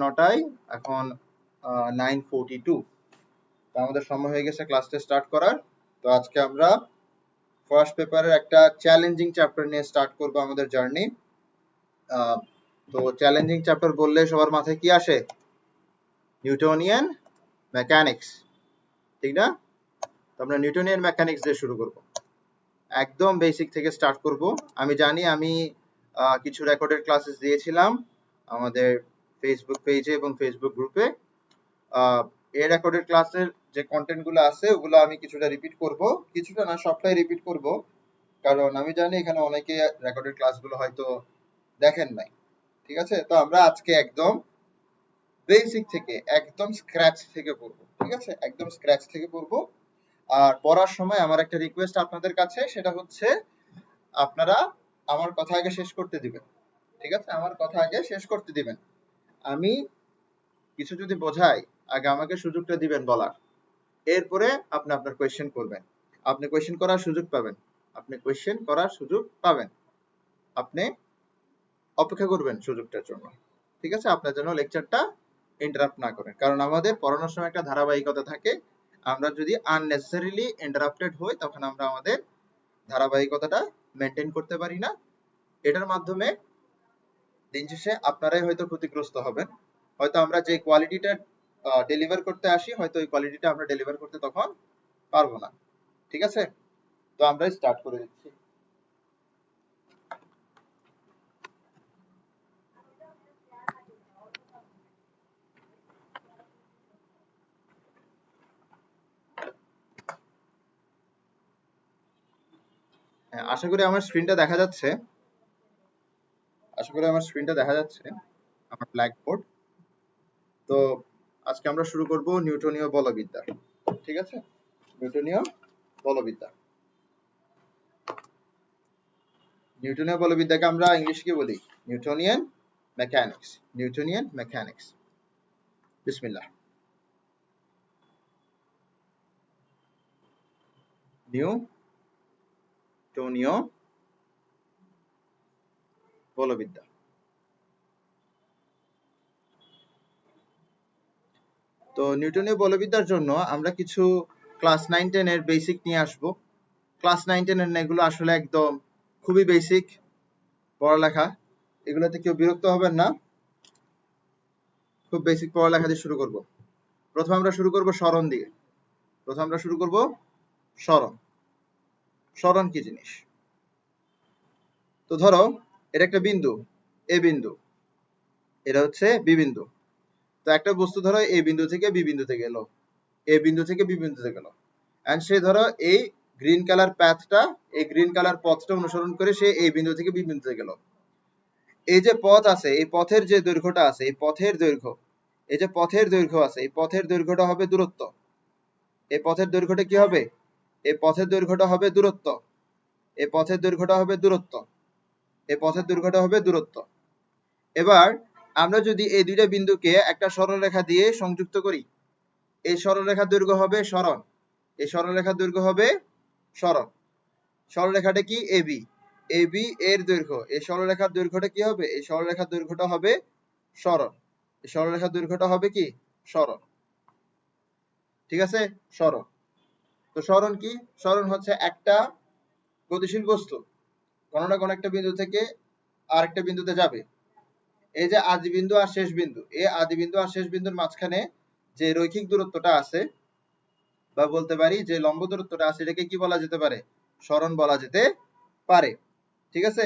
9টায়, এখন 9:42। তো আমাদের সময় হয়ে গেছে ক্লাসটা স্টার্ট করার। তো আজকে আমরা ফার্স্ট পেপারের একটা চ্যালেঞ্জিং চ্যাপ্টার নিয়ে স্টার্ট করব আমাদের জার্নি। তো চ্যালেঞ্জিং চ্যাপ্টার বললে সবার মাথায় কি আসে? নিউটনিয়ান মেকানিক্স, ঠিক না? তো আমরা নিউটনিয়ান মেকানিক্স দিয়ে শুরু করব, একদম বেসিক থেকে স্টার্ট করব। আমি জানি আমি কিছু রেকর্ডেড ক্লাসেস দিয়েছিলাম আমাদের ফেসবুক পেজে এবং ফেসবুক গ্রুপে। এই রেকর্ডেড ক্লাসের যে কন্টেন্টগুলো আছে ওগুলো আমি কিছুটা রিপিট করব, কিছুটা না সবটাই রিপিট করব, কারণ আমি জানি এখানে অনেকে রেকর্ডেড ক্লাসগুলো হয়তো দেখেন নাই। ঠিক আছে, তো আমরা আজকে একদম বেসিক থেকে একদম স্ক্র্যাচ থেকে পড়বো। ঠিক আছে, একদম স্ক্র্যাচ থেকে পড়বো। আর পড়ার সময় আমার একটা রিকোয়েস্ট আপনাদের কাছে, সেটা হচ্ছে আপনারা আমার কথা আগে শেষ করতে দিবেন। ঠিক আছে, আমার কথা আগে শেষ করতে দিবেন। আমি কিছু যদি বোঝাই, আগে আমাকে সুযোগটা দিবেন বলার, এরপরে আপনি আপনার কোয়েশ্চেন করবেন। আপনি কোয়েশ্চেন করার সুযোগ পাবেন, আপনি কোয়েশ্চেন করার সুযোগ পাবেন, আপনি অপেক্ষা করবেন সুযোগটার জন্য। ঠিক আছে, আপনার জন্য লেকচারটা ইন্টারাপ্ট না করেন, কারণ আমাদের পড়ানোর সময় একটা ধারাবাহিকতা থাকে। আমরা যদি আননেসেসারিলি ইন্টারাপ্টেড হই তখন আমরা আমাদের ধারাবাহিকতাটা মেনটেন করতে পারি না। এটার মাধ্যমে দিন শেষে আপনারাই হয়তো ক্ষতিগ্রস্ত হবেন। হয়তো আমরা যে কোয়ালিটিটা ডেলিভার করতে আসি, হয়তো ওই কোয়ালিটিটা আমরা ডেলিভার করতে তখন পারবো না। ঠিক আছে, তো আমরা স্টার্ট করে দিচ্ছি। আশা করি আমার স্ক্রিনটা দেখা যাচ্ছে, আশা করি আমার স্ক্রিনটা দেখা যাচ্ছে, আমার ব্ল্যাকবোর্ড। তো আজকে আমরা শুরু করব নিউটনীয় বলবিদ্যা। ঠিক আছে, নিউটনীয় বলবিদ্যা। নিউটনীয় বলবিদ্যাকে আমরা ইংলিশে কি বলি? Newtonian mechanics. Newtonian mechanics. বিসমিল্লাহ। নিউটনীয় বলবিদ্যা। তো নিউটনীয় বলবিদ্যার জন্য আমরা কিছু ক্লাস 9-10 এর বেসিক নিয়ে আসব। ক্লাস 9-10 এর এগুলো আসলে একদম খুবই বেসিক পড়ালেখা, এগুলোতে কেউ বিরক্ত হবেন না। খুব বেসিক পড়ালেখা দিয়ে শুরু করব। প্রথমে আমরা শুরু করব স্মরণ দিয়ে। প্রথমে আমরা শুরু করব স্মরণ। স্মরণ কি জিনিস? তো ধরো এটা একটা বিন্দু, এ বিন্দু, এটা হচ্ছে বি বিন্দু। তো একটা বস্তু ধরো এ বিন্দু থেকে বি বিন্দুতে গেল, এ বিন্দু থেকে বি বিন্দুতে গেল, এন্ড সে ধরো এই গ্রিন কালার প্যাথটা, এই গ্রিন কালার পথটা অনুসরণ করে সে এই বিন্দু থেকে বি বিন্দুতে গেল। এই যে পথ আছে, এই পথের যে দৈর্ঘ্যটা আছে, এই পথের দৈর্ঘ্য, এই যে পথের দৈর্ঘ্য আছে, এই পথের দৈর্ঘ্যটা হবে দূরত্ব। এই পথের দৈর্ঘ্যটা কি হবে? এই পথের দৈর্ঘ্যটা হবে দূরত্ব। এই পথের দৈর্ঘ্যটা হবে দূরত্ব। এই পথের দৈর্ঘ্যটা হবে দূরত্ব। এবার আমরা যদি এই দুইটা বিন্দুকে একটা সরলরেখা দিয়ে সংযুক্ত করি, এই সরলরেখার দৈর্ঘ্য হবে সরণ, এই সরলরেখার দৈর্ঘ্য হবে সরণ। সরলরেখাটা কি? এবি। এবি এর দৈর্ঘ্য, এই সরলরেখার দৈর্ঘ্যটা কি হবে? এই সরলরেখার দৈর্ঘ্যটা হবে সরণ। এই সরলরেখার দৈর্ঘ্যটা হবে কি? সরণ। ঠিক আছে, সরণ। তো সরণ কি? সরণ হচ্ছে একটা গতিশীল বস্তু কোনো না কোনো একটা বিন্দু থেকে আরেকটা বিন্দুতে যাবে। এই যে আদি বিন্দু আর শেষ বিন্দু, এই আদি বিন্দু আর শেষ বিন্দুর মাঝখানে যে রৈখিক দূরত্বটা আছে, বা বলতে পারি যে লম্ব দূরত্বটা আছে, এটাকে কি বলা যেতে পারে? সরণ বলা যেতে পারে। ঠিক আছে,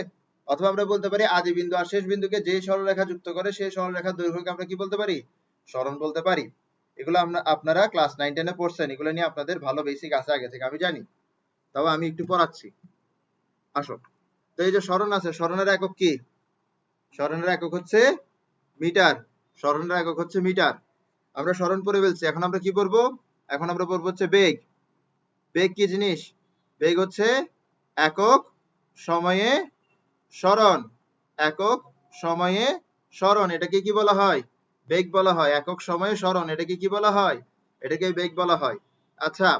অথবা আমরা বলতে পারি আদি বিন্দু আর শেষ বিন্দুকে যে সরলরেখা যুক্ত করে সেই সরলরেখার দৈর্ঘ্যকে আমরা কি বলতে পারি? সরণ বলতে পারি। এগুলো আপনারা ক্লাস 9-10 এ পড়ছেন, এগুলো নিয়ে আপনাদের ভালো বেসিক আছে আগে থেকে, আমি জানি, তবে আমি একটু পড়াচ্ছি। আসো, তো এই যে সরণ আছে, সরণের একক কি? সরণের একক হচ্ছে মিটার। সরণের একক হচ্ছে মিটার। আমরা সরণ পড়ে ফেলছি, এখন আমরা কি পড়বো? এখন আমরা পড়বো হচ্ছে বেগ। বেগ কি জিনিস? বেগ হচ্ছে একক সময়ে সরণ। একক সময়ে সরণ, এটাকে কি বলা হয়? বেগ বলা হয়। একক সময়ে সরণ, এটাকে কি বলা হয়? এটাকে বেগ বলা হয়। আচ্ছা,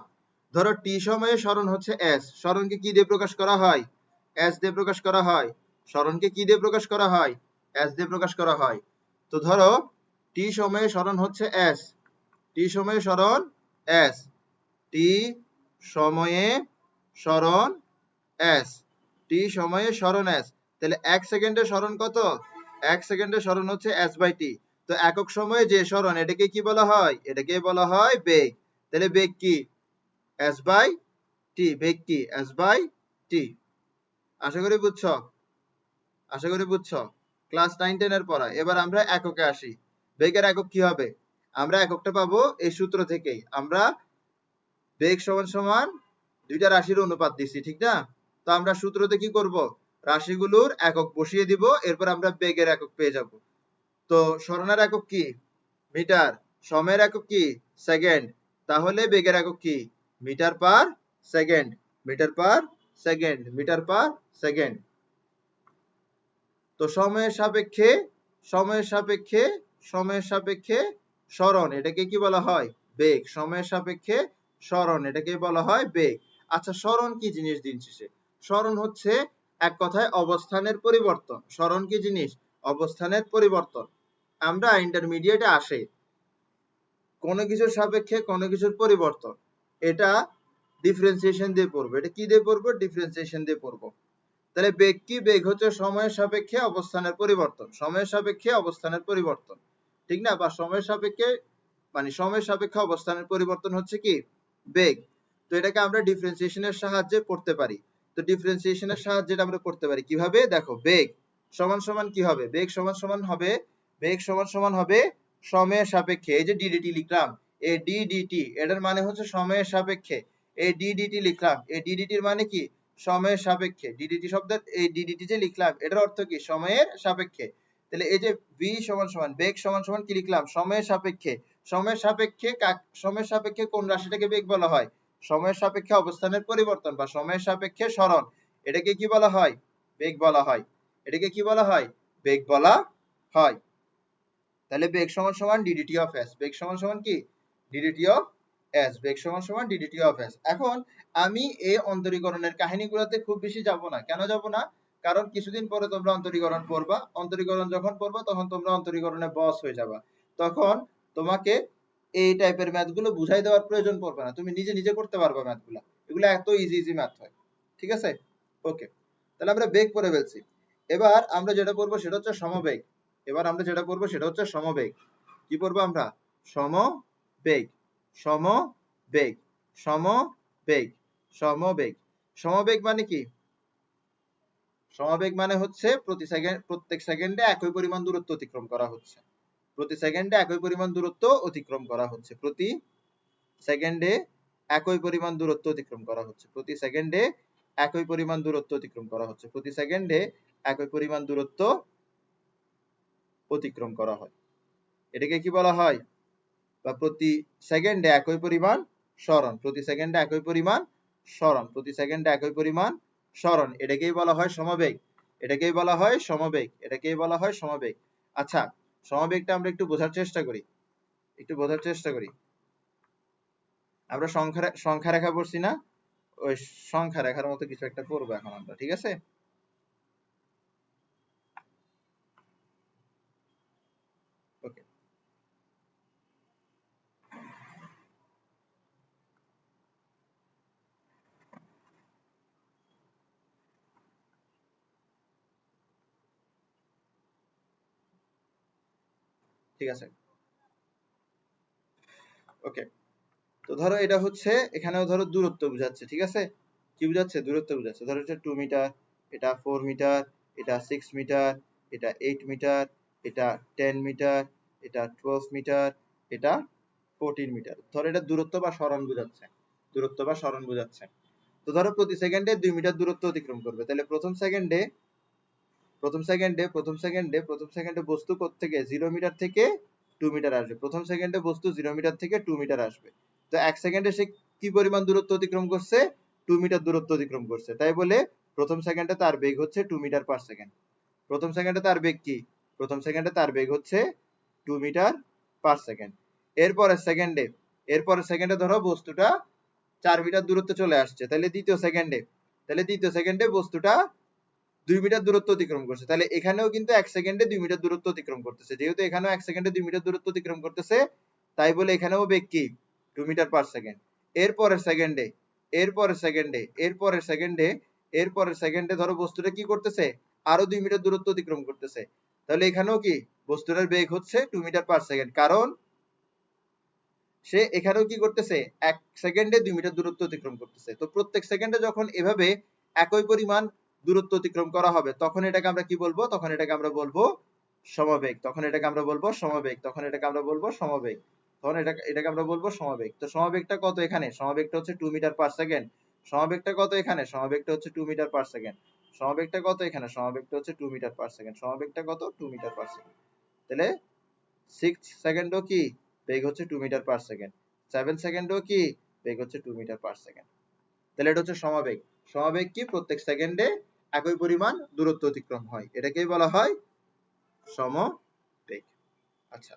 ধরো টি সময়ে সরণ হচ্ছে এস। সরণকে কি দিয়ে প্রকাশ করা হয়? এস দিয়ে প্রকাশ করা হয়। সরণকে কি দিয়ে প্রকাশ করা হয়? এস দিয়ে প্রকাশ করা হয়। তো ধরো টি সময়ে সরণ হচ্ছে এস, টি সময়ে সরণ এস, টি সময়ে সরণ এস, টি সময়ে সরণ এস। তাহলে 1 সেকেন্ডে সরণ কত? 1 সেকেন্ডে সরণ হচ্ছে এস বাই টি। তো একক সময়ে যে সরণ এটাকে কি বলা হয়? এটাকে বলা হয় বেগ। তাহলে বেগ কি? S by T. বেগ কি? S by T. আশা করি বুঝছো, আশা করি বুঝছো। ক্লাস 9-10 এর পড়া। এবার আমরা এককে আসি। বেগের একক কি হবে? আমরা এককটা পাবো এই সূত্র থেকেই। আমরা বেগ সমান সমান দুইটা রাশির অনুপাত দিছি, ঠিক না? তো আমরা সূত্রতে কি করব? রাশিগুলোর একক বসিয়ে দিব, এরপর আমরা বেগের একক পেয়ে যাব। তো সরণের একক কি? মিটার। সময়ের একক কি? সেকেন্ড। তাহলে বেগের একক কি? Metre per second, metre per second, metre per second. তো সময়ের সাপেক্ষে, সময়ের সাপেক্ষে, সময়ের সাপেক্ষে সরণ এটাকে কি বলা হয়? বেগ। সময়ের সাপেক্ষে সরণ এটাকে বলা হয় বেগ। আচ্ছা, সরণ কি জিনিস দিন শেষে? সরণ হচ্ছে এক কথায় অবস্থানের পরিবর্তন। সরণ কি জিনিস? অবস্থানের পরিবর্তন। আমরা ইন্টারমিডিয়েটে আসে কোনো কিছুর সাপেক্ষে কোনো কিছুর পরিবর্তন, এটা ডিফারেন্সিয়েশন দিয়ে পড়বো। এটা কি দিয়ে পড়বো? ডিফারেন্সিয়েশন দিয়ে পড়বো। তাহলে বেগ কি? বেগ হচ্ছে সময়ের সাপেক্ষে অবস্থানের পরিবর্তন। সময়ের সাপেক্ষে অবস্থানের পরিবর্তন, ঠিক না? বা সময়ের সাপেক্ষে মানে সময়ের সাপেক্ষে অবস্থানের পরিবর্তন হচ্ছে কি? বেগ। তো এটাকে আমরা ডিফারেন্সিয়েশনের সাহায্যে পড়তে পারি। তো ডিফারেন্সিয়েশনের সাহায্যে এটা আমরা করতে পারি কিভাবে? দেখো, বেগ সমান সমান কি হবে? বেগ সমান সমান হবে, বেগ সমান সমান হবে সময়ের সাপেক্ষে। এই যে ডিডিটি লিখলাম, এই ডিডিটি এটার মানে হচ্ছে সময়ের সাপেক্ষে। এই ডিডিটি লিখলাম, এই ডিডিটির মানে কি? সময়ের সাপেক্ষে। ডিডিটি শব্দের এই ডিডিটি যে লিখলাম এটার অর্থ কি? সময়ের সাপেক্ষে। তাহলে এই যে ভি সমান সমান বেগ সমান সমান কি লিখলাম? সময়ের সাপেক্ষে। সময়ের সাপেক্ষে সময়ের সাপেক্ষে কোন রাশিটাকে বেগ বলা হয়? সময়ের সাপেক্ষে অবস্থানের পরিবর্তন বা সময়ের সাপেক্ষে সরণ, এটাকে কি বলা হয়? বেগ বলা হয়। এটাকে কি বলা হয়? বেগ বলা হয়। তাহলে বেগ সমান সমান ডিডিটি অফ এস। বেগ সমান সমান কি? DDT of S. বেগ সমান সমান ডিডিটি অফ এস। এখন আমি এই অন্তরীকরণের কাহিনীগুলোতে খুব বেশি যাব না। কেন যাব না? কারণ কিছুদিন পরে তোমরা অন্তরীকরণ পড়বা। অন্তরীকরণ যখন পড়বা তখন তোমরা অন্তরীকরণে বস হয়ে যাবা। তখন তোমাকে এই টাইপের ম্যাথগুলো বুঝাই দেওয়ার প্রয়োজন পড়বে না। তুমি নিজে নিজে করতে পারবা ম্যাথগুলো। এগুলো এত ইজি ইজি ম্যাথ হয়। ঠিক আছে? ওকে। তাহলে আমরা বেগ পড়ে ফেলছি। এবার আমরা যেটা পড়বো সেটা হচ্ছে সমবেগ। এবার আমরা যেটা পড়বো সেটা হচ্ছে সমবেগ। কি পড়বো আমরা? সমবেগ, সমবেগ, সমবেগ, সমবেগ। সমবেগ মানে কি? সমবেগ মানে হচ্ছে প্রত্যেক সেকেন্ডে একই পরিমাণ দূরত্ব অতিক্রম করা হচ্ছে। প্রতি সেকেন্ডে একই পরিমাণ দূরত্ব অতিক্রম করা হচ্ছে। প্রতি সেকেন্ডে একই পরিমাণ দূরত্ব অতিক্রম করা হচ্ছে। প্রতি সেকেন্ডে একই পরিমাণ দূরত্ব অতিক্রম করা হচ্ছে। প্রতি সেকেন্ডে একই পরিমাণ দূরত্ব অতিক্রম করা হয়। এটাকে কি বলা হয়? বা প্রতি সেকেন্ডে একই পরিমাণ সরণ। প্রতি সেকেন্ডে একই পরিমাণ সরণ। প্রতি সেকেন্ডে একই পরিমাণ সরণ। এটাকেই বলা হয় সমবেগ। এটাকেই বলা হয় সমবেগ। এটাকেই বলা হয় সমবেগ। আচ্ছা, সমবেগটা আমরা একটু বোঝার চেষ্টা করি। একটু বোঝার চেষ্টা করি। আমরা সংখ্যা রেখা পড়ছি না? ওই সংখ্যা রেখার মতো কিছু একটা পড়বো এখন আমরা, ঠিক আছে? ওকে, ঠিক আছে। ওকে, তো ধরো এটা হচ্ছে, এখানেও ধরো দূরত্ব বুঝাচ্ছে, ঠিক আছে? কি বুঝাচ্ছে? দূরত্ব বুঝাচ্ছে। ধরো এটা 2 মিটার, এটা 4 মিটার, এটা 6 মিটার, এটা 8 মিটার, এটা 10 মিটার, এটা 12 মিটার, এটা 14 মিটার। ধরো এটা দূরত্ব বা সরণ বুঝাচ্ছে। দূরত্ব বা সরণ বুঝাচ্ছে। তো ধরো প্রতি সেকেন্ডে 2 মিটার দূরত্ব অতিক্রম করবে। তাহলে প্রথম সেকেন্ডে বস্তু থেকে 0 মিটার থেকে 2 মিটার আসবে। প্রথম সেকেন্ডে বস্তু 0 মিটার থেকে 2 মিটার আসবে। তো 1 সেকেন্ডে সে কি পরিমাণ দূরত্ব অতিক্রম করছে? 2 মিটার দূরত্ব অতিক্রম করছে। তাই বলে প্রথম সেকেন্ডে তার বেগ হচ্ছে 2 মিটার পার সেকেন্ড। প্রথম সেকেন্ডে তার বেগ কি? প্রথম সেকেন্ডে তার বেগ হচ্ছে 2 মিটার পার সেকেন্ড। এরপরের সেকেন্ডে ধরো বস্তুটা 4 মিটার দূরত্বে চলে আসছে। তাহলে দ্বিতীয় সেকেন্ডে বস্তুটা 2 মিটার দূরত্ব অতিক্রম করছে, তাহলে এখানেও কিন্তু 1 সেকেন্ডে 2 মিটার দূরত্ব অতিক্রম করতেছে। যেহেতু এখানেও 1 সেকেন্ডে 2 মিটার দূরত্ব অতিক্রম করতেছে, তাই বলে এখানেও বেগ কি 2 মিটার পার সেকেন্ড। এরপরের সেকেন্ডে, এরপরের সেকেন্ডে, এরপরের সেকেন্ডে, এরপরের সেকেন্ডে ধরো বস্তুটা কি করতেছে, আরো 2 মিটার দূরত্ব অতিক্রম করতেছে, তাহলে এখানেও কি বস্তুটার বেগ হচ্ছে 2 মিটার পার সেকেন্ড, কারণ সে এখানেও কি করতেছে 1 সেকেন্ডে 2 মিটার দূরত্ব অতিক্রম করতেছে। তো প্রত্যেক সেকেন্ডে যখন এভাবে একই পরিমাণ দূরত্ব অতিক্রম করা হবে, তখন এটাকে আমরা কি বলবো, তখন এটাকে আমরা বলবো সমবেগ, তখন এটাকে আমরা বলবো সমবেগ, তখন এটাকে আমরা বলবো সমবেগ, তখন এটাকে আমরা বলবো সমবেগ। তো সমবেগটা কত এখানে, সমবেগটা হচ্ছে 2 মিটার পার সেকেন্ড। সমবেগটা কত এখানে, সমবেগটা হচ্ছে 2 মিটার পার সেকেন্ড। সমবেগটা কত এখানে, সমবেগটা হচ্ছে 2 মিটার পার সেকেন্ড। সমবেগটা কত, 2 মিটার পার সেকেন্ড। তাহলে 6 সেকেন্ডও কি বেগ হচ্ছে 2 মিটার পার সেকেন্ড, 7 সেকেন্ডও কি বেগ হচ্ছে 2 মিটার পার সেকেন্ড। তাহলে এটা হচ্ছে সমবেগ। সমবেগ কি, প্রত্যেক সেকেন্ডে একই পরিমাণ দূরত্ব অতিক্রম হয়, এটাকেই বলা হয় সমবেগ। আচ্ছা,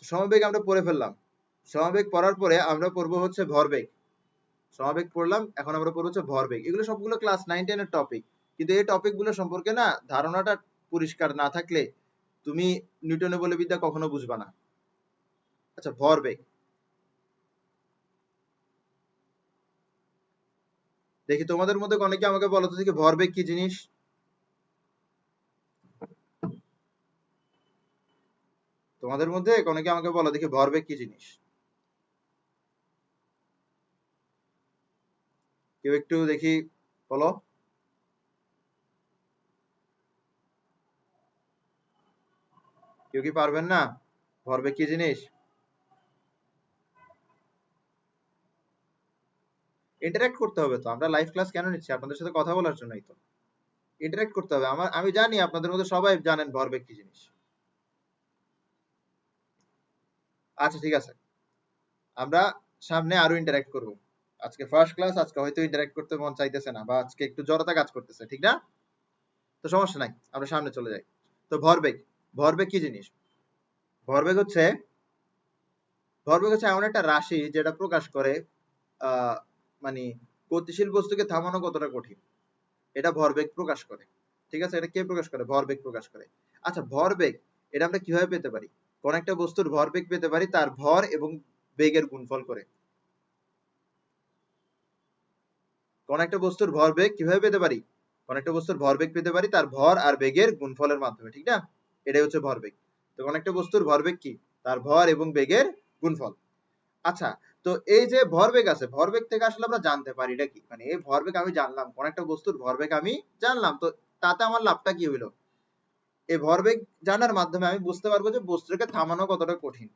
সমবেগ আমরা পড়ে ফেললাম। সমবেগ পড়ার পরে আমরা পড়বো হচ্ছে ভরবেগ। সমবেগ পড়লাম, এখন আমরা পড়বো হচ্ছে ভরবেগ। এগুলো সবগুলো ক্লাস 9-10 এর টপিক, কিন্তু এই টপিক গুলো সম্পর্কে না ধারণাটা পরিষ্কার না থাকলে তুমি নিউটনের বলবিদ্যা কখনো বুঝবা না। আচ্ছা, ভরবেগ দেখি তোমাদের মধ্যে অনেকে আমাকে বলো তো দেখি ভরবেগ কি জিনিস। তোমাদের মধ্যে অনেকে আমাকে বলো দেখি ভরবেগ কি জিনিস। কেউ একটু দেখি বলো। কেউ কি পারবেন না, ভরবেগ কি জিনিস? ইন্টারঅ্যাক্ট করতে হবে তো, আমরা লাইভ ক্লাস কেন নিচ্ছি, আপনাদের সাথে কথা বলার জন্যই তো। ইন্টারঅ্যাক্ট করতে হবে। আমি জানি আপনাদের মধ্যে সবাই জানেন ভরবেগ কি জিনিস। আচ্ছা ঠিক আছে, আমরা সামনে আরো ইন্টারঅ্যাক্ট করব। আজকে ফার্স্ট ক্লাস, আজকে হয়তো ইন্টারঅ্যাক্ট করতে মন চাইতেছে না, বা আজকে একটু জড়তা কাজ করতেছে, ঠিক না? তো সমস্যা নাই, আমরা সামনে চলে যাই। তো ভরবেগ, ভরবেগ কি জিনিস? ভরবেগ হচ্ছে, ভরবেগ হচ্ছে এমন একটা রাশি যেটা প্রকাশ করে মানে গতিশীল বস্তুকে থামানো কতটা কঠিন, এটা ভরবেগ প্রকাশ করে। ঠিক আছে, এটা কে প্রকাশ করে, ভরবেগ প্রকাশ করে। আচ্ছা, ভরবেগ এটা আমরা কিভাবে পেতে পারি? কোন একটা বস্তুর ভরবেগ পেতে পারি তার ভর এবং বেগের গুণফল করে। কোন একটা বস্তুর ভরবেগ কিভাবে পেতে পারি? কোন একটা বস্তুর ভরবেগ পেতে পারি তার ভর আর বেগের গুণফলের মাধ্যমে, ঠিক না? এটাই হচ্ছে ভরবেগ। তো কোন একটা বস্তুর ভরবেগ কি, তার ভর এবং বেগের গুণফল। আচ্ছা, তো এই যে ভরবেগ আছে, ভরবেগ থেকে আসলে আমরা জানতে পারি এটা কি, মানে এই ভরবেগ আমি জানলাম, কোন একটা বস্তুর ভরবেগ আমি জানলাম, তো তাতে আমার লাভটা কি হইলো? এই ভরবেগ জানার মাধ্যমে আমি বুঝতে পারবো যে বস্তুটাকে থামানো কতটা কঠিন,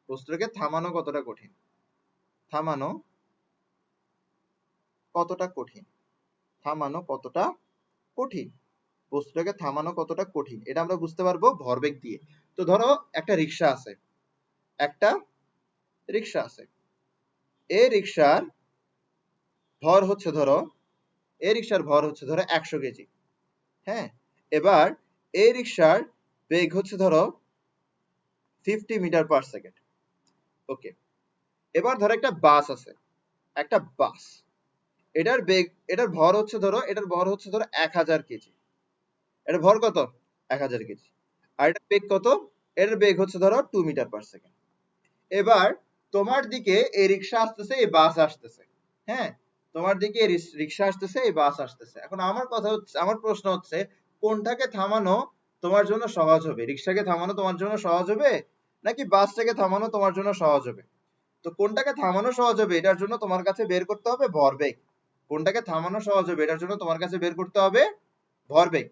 বস্তুটাকে থামানো কতটা কঠিন, থামানো কতটা কঠিন, থামানো কতটা কঠিন, বস্তুটাকে থামানো কতটা কঠিন, এটা আমরা বুঝতে পারবো ভরবেগ দিয়ে। তো ধরো একটা রিক্সা আছে, একটা রিক্সা আছে, এই রিক্সার ভর হচ্ছে ধরো, এই রিক্সার ভর হচ্ছে ধরো 100 কেজি। হ্যাঁ, এবার এই রিক্সার বেগ হচ্ছে ধরো 50 মিটার পার সেকেন্ড। ওকে, এবার ধরো একটা বাস আছে, একটা বাস, এটার বেগ, এটার ভর হচ্ছে ধরো, এটার ভর হচ্ছে ধরো 1000 কেজি। এটার ভর কত, 1000 কেজি। আর এটার বেগ কত, এটার বেগ হচ্ছে ধরো 2 মিটার পার সেকেন্ড। এবার তোমার দিকে এই রিক্সা আসতেছে, এই বাস আসতেছে। হ্যাঁ, তোমার দিকে এই রিক্সা আসতেছে, এই বাস আসতেছে। এখন আমার কথা হচ্ছে, আমার প্রশ্ন হচ্ছে কোনটাকে থামানো তোমার জন্য সহজ হবে? রিক্সাকে থামানো তোমার জন্য সহজ হবে, নাকি বাসটাকে থামানো তোমার জন্য সহজ হবে? তো কোনটাকে থামানো সহজ হবে এটার জন্য তোমার কাছে বের করতে হবে ভরবেগ। কোনটাকে থামানো সহজ হবে এটার জন্য তোমার কাছে বের করতে হবে ভরবেগ।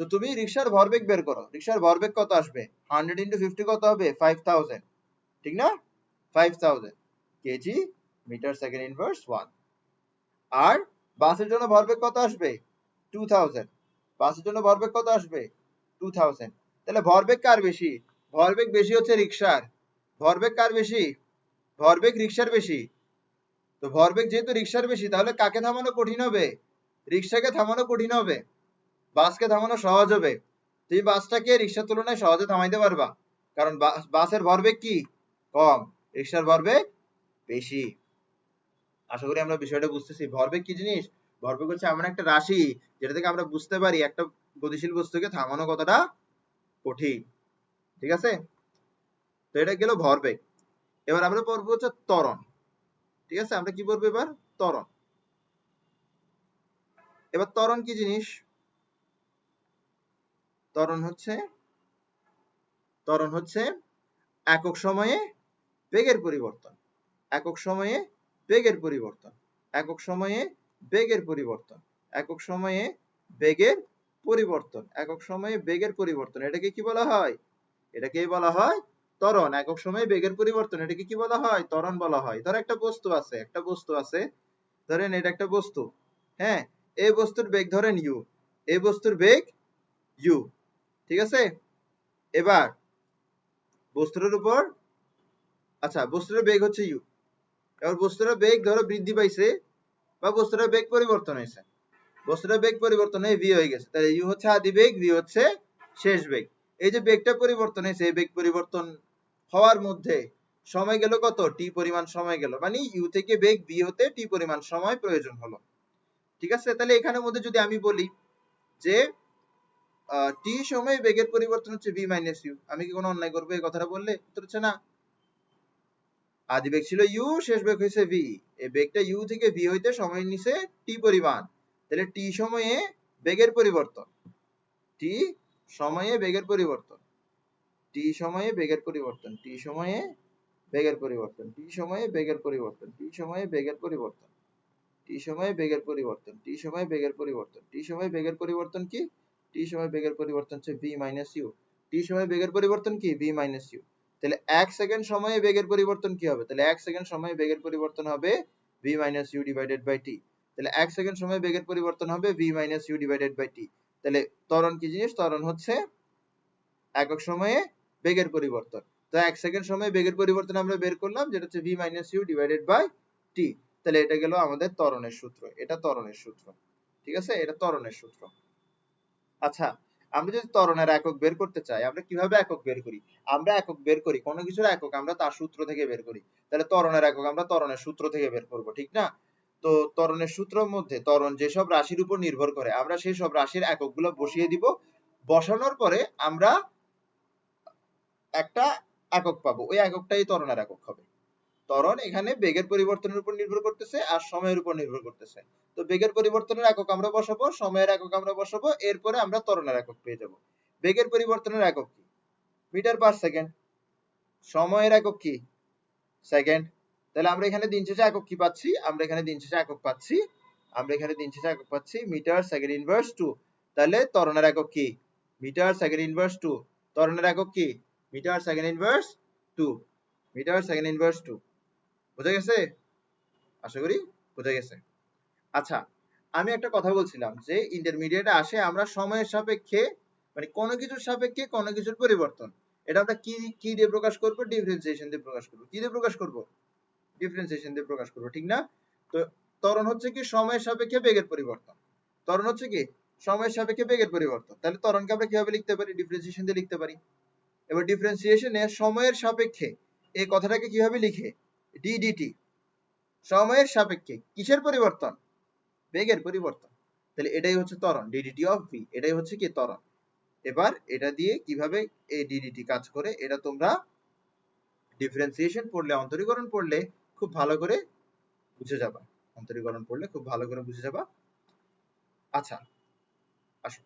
তো তুমি রিক্সার ভরবেগ বের করো, রিক্সার ভরবেগ কত আসবে, 100 into 50 কত হবে, 5000, ঠিক না? 5000 কেজি মিটার সেকেন্ড ইনভার্স 1। আর বাসের জন্য ভরবেগ কত আসবে, 2000, বাসের জন্য ভরবেগ কত আসবে, 2000। তাহলে ভরবেগ কার বেশি, ভরবেগ বেশি হচ্ছে রিক্সার। ভরবেগ কার বেশি, ভরবেগ রিক্সার বেশি। তো ভরবেগ যেহেতু রিক্সার বেশি, তাহলে কাকে থামানো কঠিন হবে, রিক্সাকে থামানো কঠিন হবে, বাসকে থামানো সহজ হবে। তুমি বাসটাকে রিক্সার তুলনায় সহজে থামাইতে পারবা, কারণ বাসের ভরবেগ কি কম, রিক্সার ভরবেগ বেশি। আশা করি আমরা বিষয়টা বুঝতেছি। ভরবেগ কি জিনিস, ভরবেগ হচ্ছে এমন একটা রাশি যেটা থেকে আমরা বুঝতে পারি একটা গতিশীল বস্তুকে থামানো কতটা কঠিন। ঠিক আছে, তো এটা গেল ভরবেগ। এবার আমরা পড়বো হচ্ছে ত্বরণ। ঠিক আছে, আমরা কি বলবো এবার? ত্বরণ। এবার ত্বরণ কি জিনিস? ত্বরণ হচ্ছে একক সময়ে বেগের পরিবর্তন। একক সময়ে বেগের পরিবর্তন। একক সময়ে বেগের পরিবর্তন। একক সময়ে বেগের পরিবর্তন। একক সময়ে বেগের পরিবর্তন। এটাকে কি বলা হয়? এটাকেই বলা হয় ত্বরণ। একক সময়ে বেগের পরিবর্তন, এটাকে কি বলা হয়? ত্বরণ বলা হয়। ধর একটা বস্তু আছে, ধরেন এটা একটা বস্তু। হ্যাঁ, এই বস্তুর বেগ ধরেন ইউ, এই বস্তুর বেগ ইউ। ঠিক আছে, এবার বস্তুটার উপর, আচ্ছা বস্তুটার বেগ হচ্ছে ইউ। এবার বস্তুটার বেগ ধরো বৃদ্ধি পাইছে বা বস্তুটার বেগ পরিবর্তন হয়েছে। বস্তুটার বেগ পরিবর্তন হয়ে ভি হয়ে গেছে, তাহলে ইউ হচ্ছে আদি বেগ, ভি হচ্ছে শেষ বেগ। এই যে বেগটা পরিবর্তন হয়েছে, এই বেগ পরিবর্তন হওয়ার মধ্যে সময় গেল কত? টি পরিমাণ সময় গেল, মানে ইউ থেকে বেগ ভি হতে টি পরিমাণ সময় প্রয়োজন হলো। ঠিক আছে, তাহলে এখানের মধ্যে যদি আমি বলি যে টি সময় বেগের পরিবর্তন হচ্ছে ভি মাইনাস ইউ, আমি কি কোনো অন্যায় করবো এই কথাটা বললে? উত্তর হচ্ছে না। আদি বেগ ছিল ইউ, শেষ বেগ হয়েছে ভি। এই বেগটা ইউ থেকে ভি হইতে সময় নিছে টি পরিমাণ, তাহলে টি সময়ে বেগের পরিবর্তন, টি সময়ে বেগের পরিবর্তন, টি সময়ে বেগের পরিবর্তন, টি সময়ে বেগের পরিবর্তন, টি সময়ে বেগের পরিবর্তন, টি সময়ে বেগের পরিবর্তন, টি সময়ে বেগের পরিবর্তন, টি সময়ে বেগের পরিবর্তন, টি সময়ে বেগের পরিবর্তন কি? টি সময়ে বেগের পরিবর্তন হচ্ছে ভি মাইনাস ইউ। টি সময়ে বেগের পরিবর্তন কি? V minus u. তাহলে 1 সেকেন্ড সময়ে বেগের পরিবর্তন কি হবে? তাহলে 1 সেকেন্ড সময়ে বেগের পরিবর্তন হবে V minus U divided by T. তাহলে 1 সেকেন্ড সময়ে বেগের পরিবর্তন হবে V minus U divided by T. তাহলে ত্বরণ কি জিনিস? ত্বরণ হচ্ছে একক সময়ে বেগের পরিবর্তন। তো 1 সেকেন্ড সময়ে বেগের পরিবর্তন আমরা বের করলাম, যেটা হচ্ছে V minus U divided by T. তাহলে এটা গেল আমাদের ত্বরণের সূত্র। এটা ত্বরণের সূত্র। ঠিক আছে, এটা ত্বরণের সূত্র। আচ্ছা, আমরা যদি ত্বরণের একক বের করতে চাই, আমরা কিভাবে একক বের করি? আমরা একক বের করি কোনো কিছুর একক আমরা তার সূত্র থেকে বের করি। তাহলে ত্বরণের একক আমরা ত্বরণের সূত্র থেকে বের করব, ঠিক না? তো ত্বরণের সূত্রের মধ্যে ত্বরণ যেসব রাশির উপর নির্ভর করে, আমরা সেই সব রাশির এককগুলো বসিয়ে দিব। বসানোর পরে আমরা একটা একক পাবো, ওই এককটাই ত্বরণের একক হবে। ত্বরণ এখানে বেগের পরিবর্তনের উপর নির্ভর করতেছে আর সময়ের উপর নির্ভর করতেছে। তো বেগের পরিবর্তনের একক আমরা বসাবো, সময়ের একক আমরা বসাবো, এরপরে আমরা ত্বরণের একক পেয়ে যাব। বেগের পরিবর্তনের একক কি? Metre per second. সময়ের একক কি? সেকেন্ড। তাহলে আমরা এখানে দিন শেষে একক কি পাচ্ছি? আমরা এখানে দিন শেষে একক পাচ্ছি, আমরা এখানে দিন শেষে একক পাচ্ছি মিটার সেকেন্ড ইনভার্স 2। তাহলে ত্বরণের একক কি? Metre second inverse 2। ত্বরণের একক কি? Metre second inverse 2। Metre second inverse 2। বোঝা গেছে? আশা করি বোঝা গেছে। আচ্ছা, আমি একটা কথা বলছিলাম যে ইন্টারমিডিয়েটে আসে আমরা সময়ের সাপেক্ষে, মানে কোনো কিছুর সাপেক্ষে কোনো কিছুর পরিবর্তন, এটা আমরা কি কি দিয়ে প্রকাশ করব? ডিফারেন্সিয়েশন দিয়ে প্রকাশ করব। কি দিয়ে প্রকাশ করব? ডিফারেন্সিয়েশন দিয়ে প্রকাশ করব, ঠিক না? তো ত্বরণ হচ্ছে কি? সময়ের সাপেক্ষে বেগের পরিবর্তন। ত্বরণ হচ্ছে কি? সময়ের সাপেক্ষে বেগের পরিবর্তন। তাহলে ত্বরণকে আমরা কিভাবে লিখতে পারি? ডিফারেন্সিয়েশন দিয়ে লিখতে পারি। এবার ডিফারেন্সিয়েশনে সময়ের সাপেক্ষে এই কথাটাকে কিভাবে লিখে? ডিডিটি। সময়ের সাপেক্ষে কিসের পরিবর্তন? বেগের পরিবর্তন। তাহলে এটাই হচ্ছে ত্বরণ, ডিডিটি অফ ভি। এটাই হচ্ছে কি? ত্বরণ। এবার এটা দিয়ে কিভাবে এই ডিডিটি কাজ করে এটা তোমরা ডিফারেন্সিয়েশন পড়লে, অন্তরীকরণ পড়লে খুব ভালো করে বুঝে যাবা। অন্তরীকরণ পড়লে খুব ভালো করে বুঝে যাবা। আচ্ছা, আসো,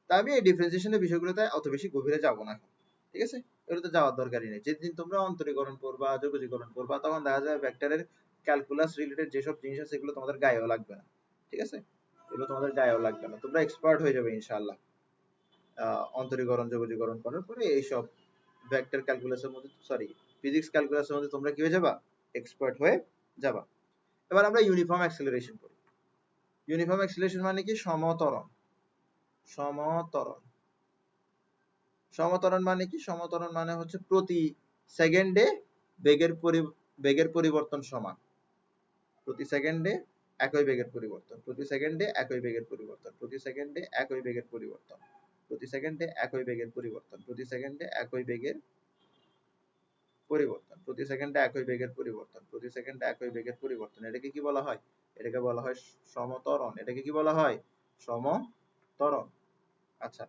তা আমি এই ডিফারেন্সিয়েশনের বিষয়গুলোতে অত বেশি গভীরে যাব না এখন। ঠিক আছে, এগুলোতে যাওয়ার দরকারই নেই। যেদিন তোমরা অন্তরীকরণ পড়বা, যোগজীকরণ পড়বা, তখন দেখা যায় ভেক্টরের ক্যালকুলাস রিলেটেড যেসব জিনিস আছে এগুলো তোমাদের গায়েও লাগবে না। ঠিক আছে, এগুলো তোমাদের গায়েও লাগবে না, তোমরা এক্সপার্ট হয়ে যাবে ইনশাআল্লাহ। অন্তরীকরণ যোগজীকরণ করার পরে এইসব ভেক্টর ক্যালকুলাসের মধ্যে, সরি ফিজিক্স ক্যালকুলাসের মধ্যে তোমরা কি হয়ে যাবা? এক্সপার্ট হয়ে যাবা। এবার আমরা ইউনিফর্ম অ্যাক্সেলারেশন করি। ইউনিফর্ম অ্যাক্সেলারেশন মানে কি? সমত্বরণ। সমত্বরণ। সমত্বরণ মানে কি? সমত্বরণ মানে হচ্ছে প্রতি সেকেন্ডে বেগের পরিবর্তন সমান। প্রতি সেকেন্ডে একই বেগের পরিবর্তন, প্রতি সেকেন্ডে একই বেগের পরিবর্তন, প্রতি সেকেন্ডে একই বেগের পরিবর্তন, প্রতি সেকেন্ডে একই বেগের পরিবর্তন, প্রতি সেকেন্ডে একই বেগের পরিবর্তন, প্রতি সেকেন্ডে একই বেগের পরিবর্তন, প্রতি সেকেন্ডে একই বেগের পরিবর্তন, এটাকে কি বলা হয়? এটাকে বলা হয় সমত্বরণ। এটাকে কি বলা হয়? সমত্বরণ। আচ্ছা,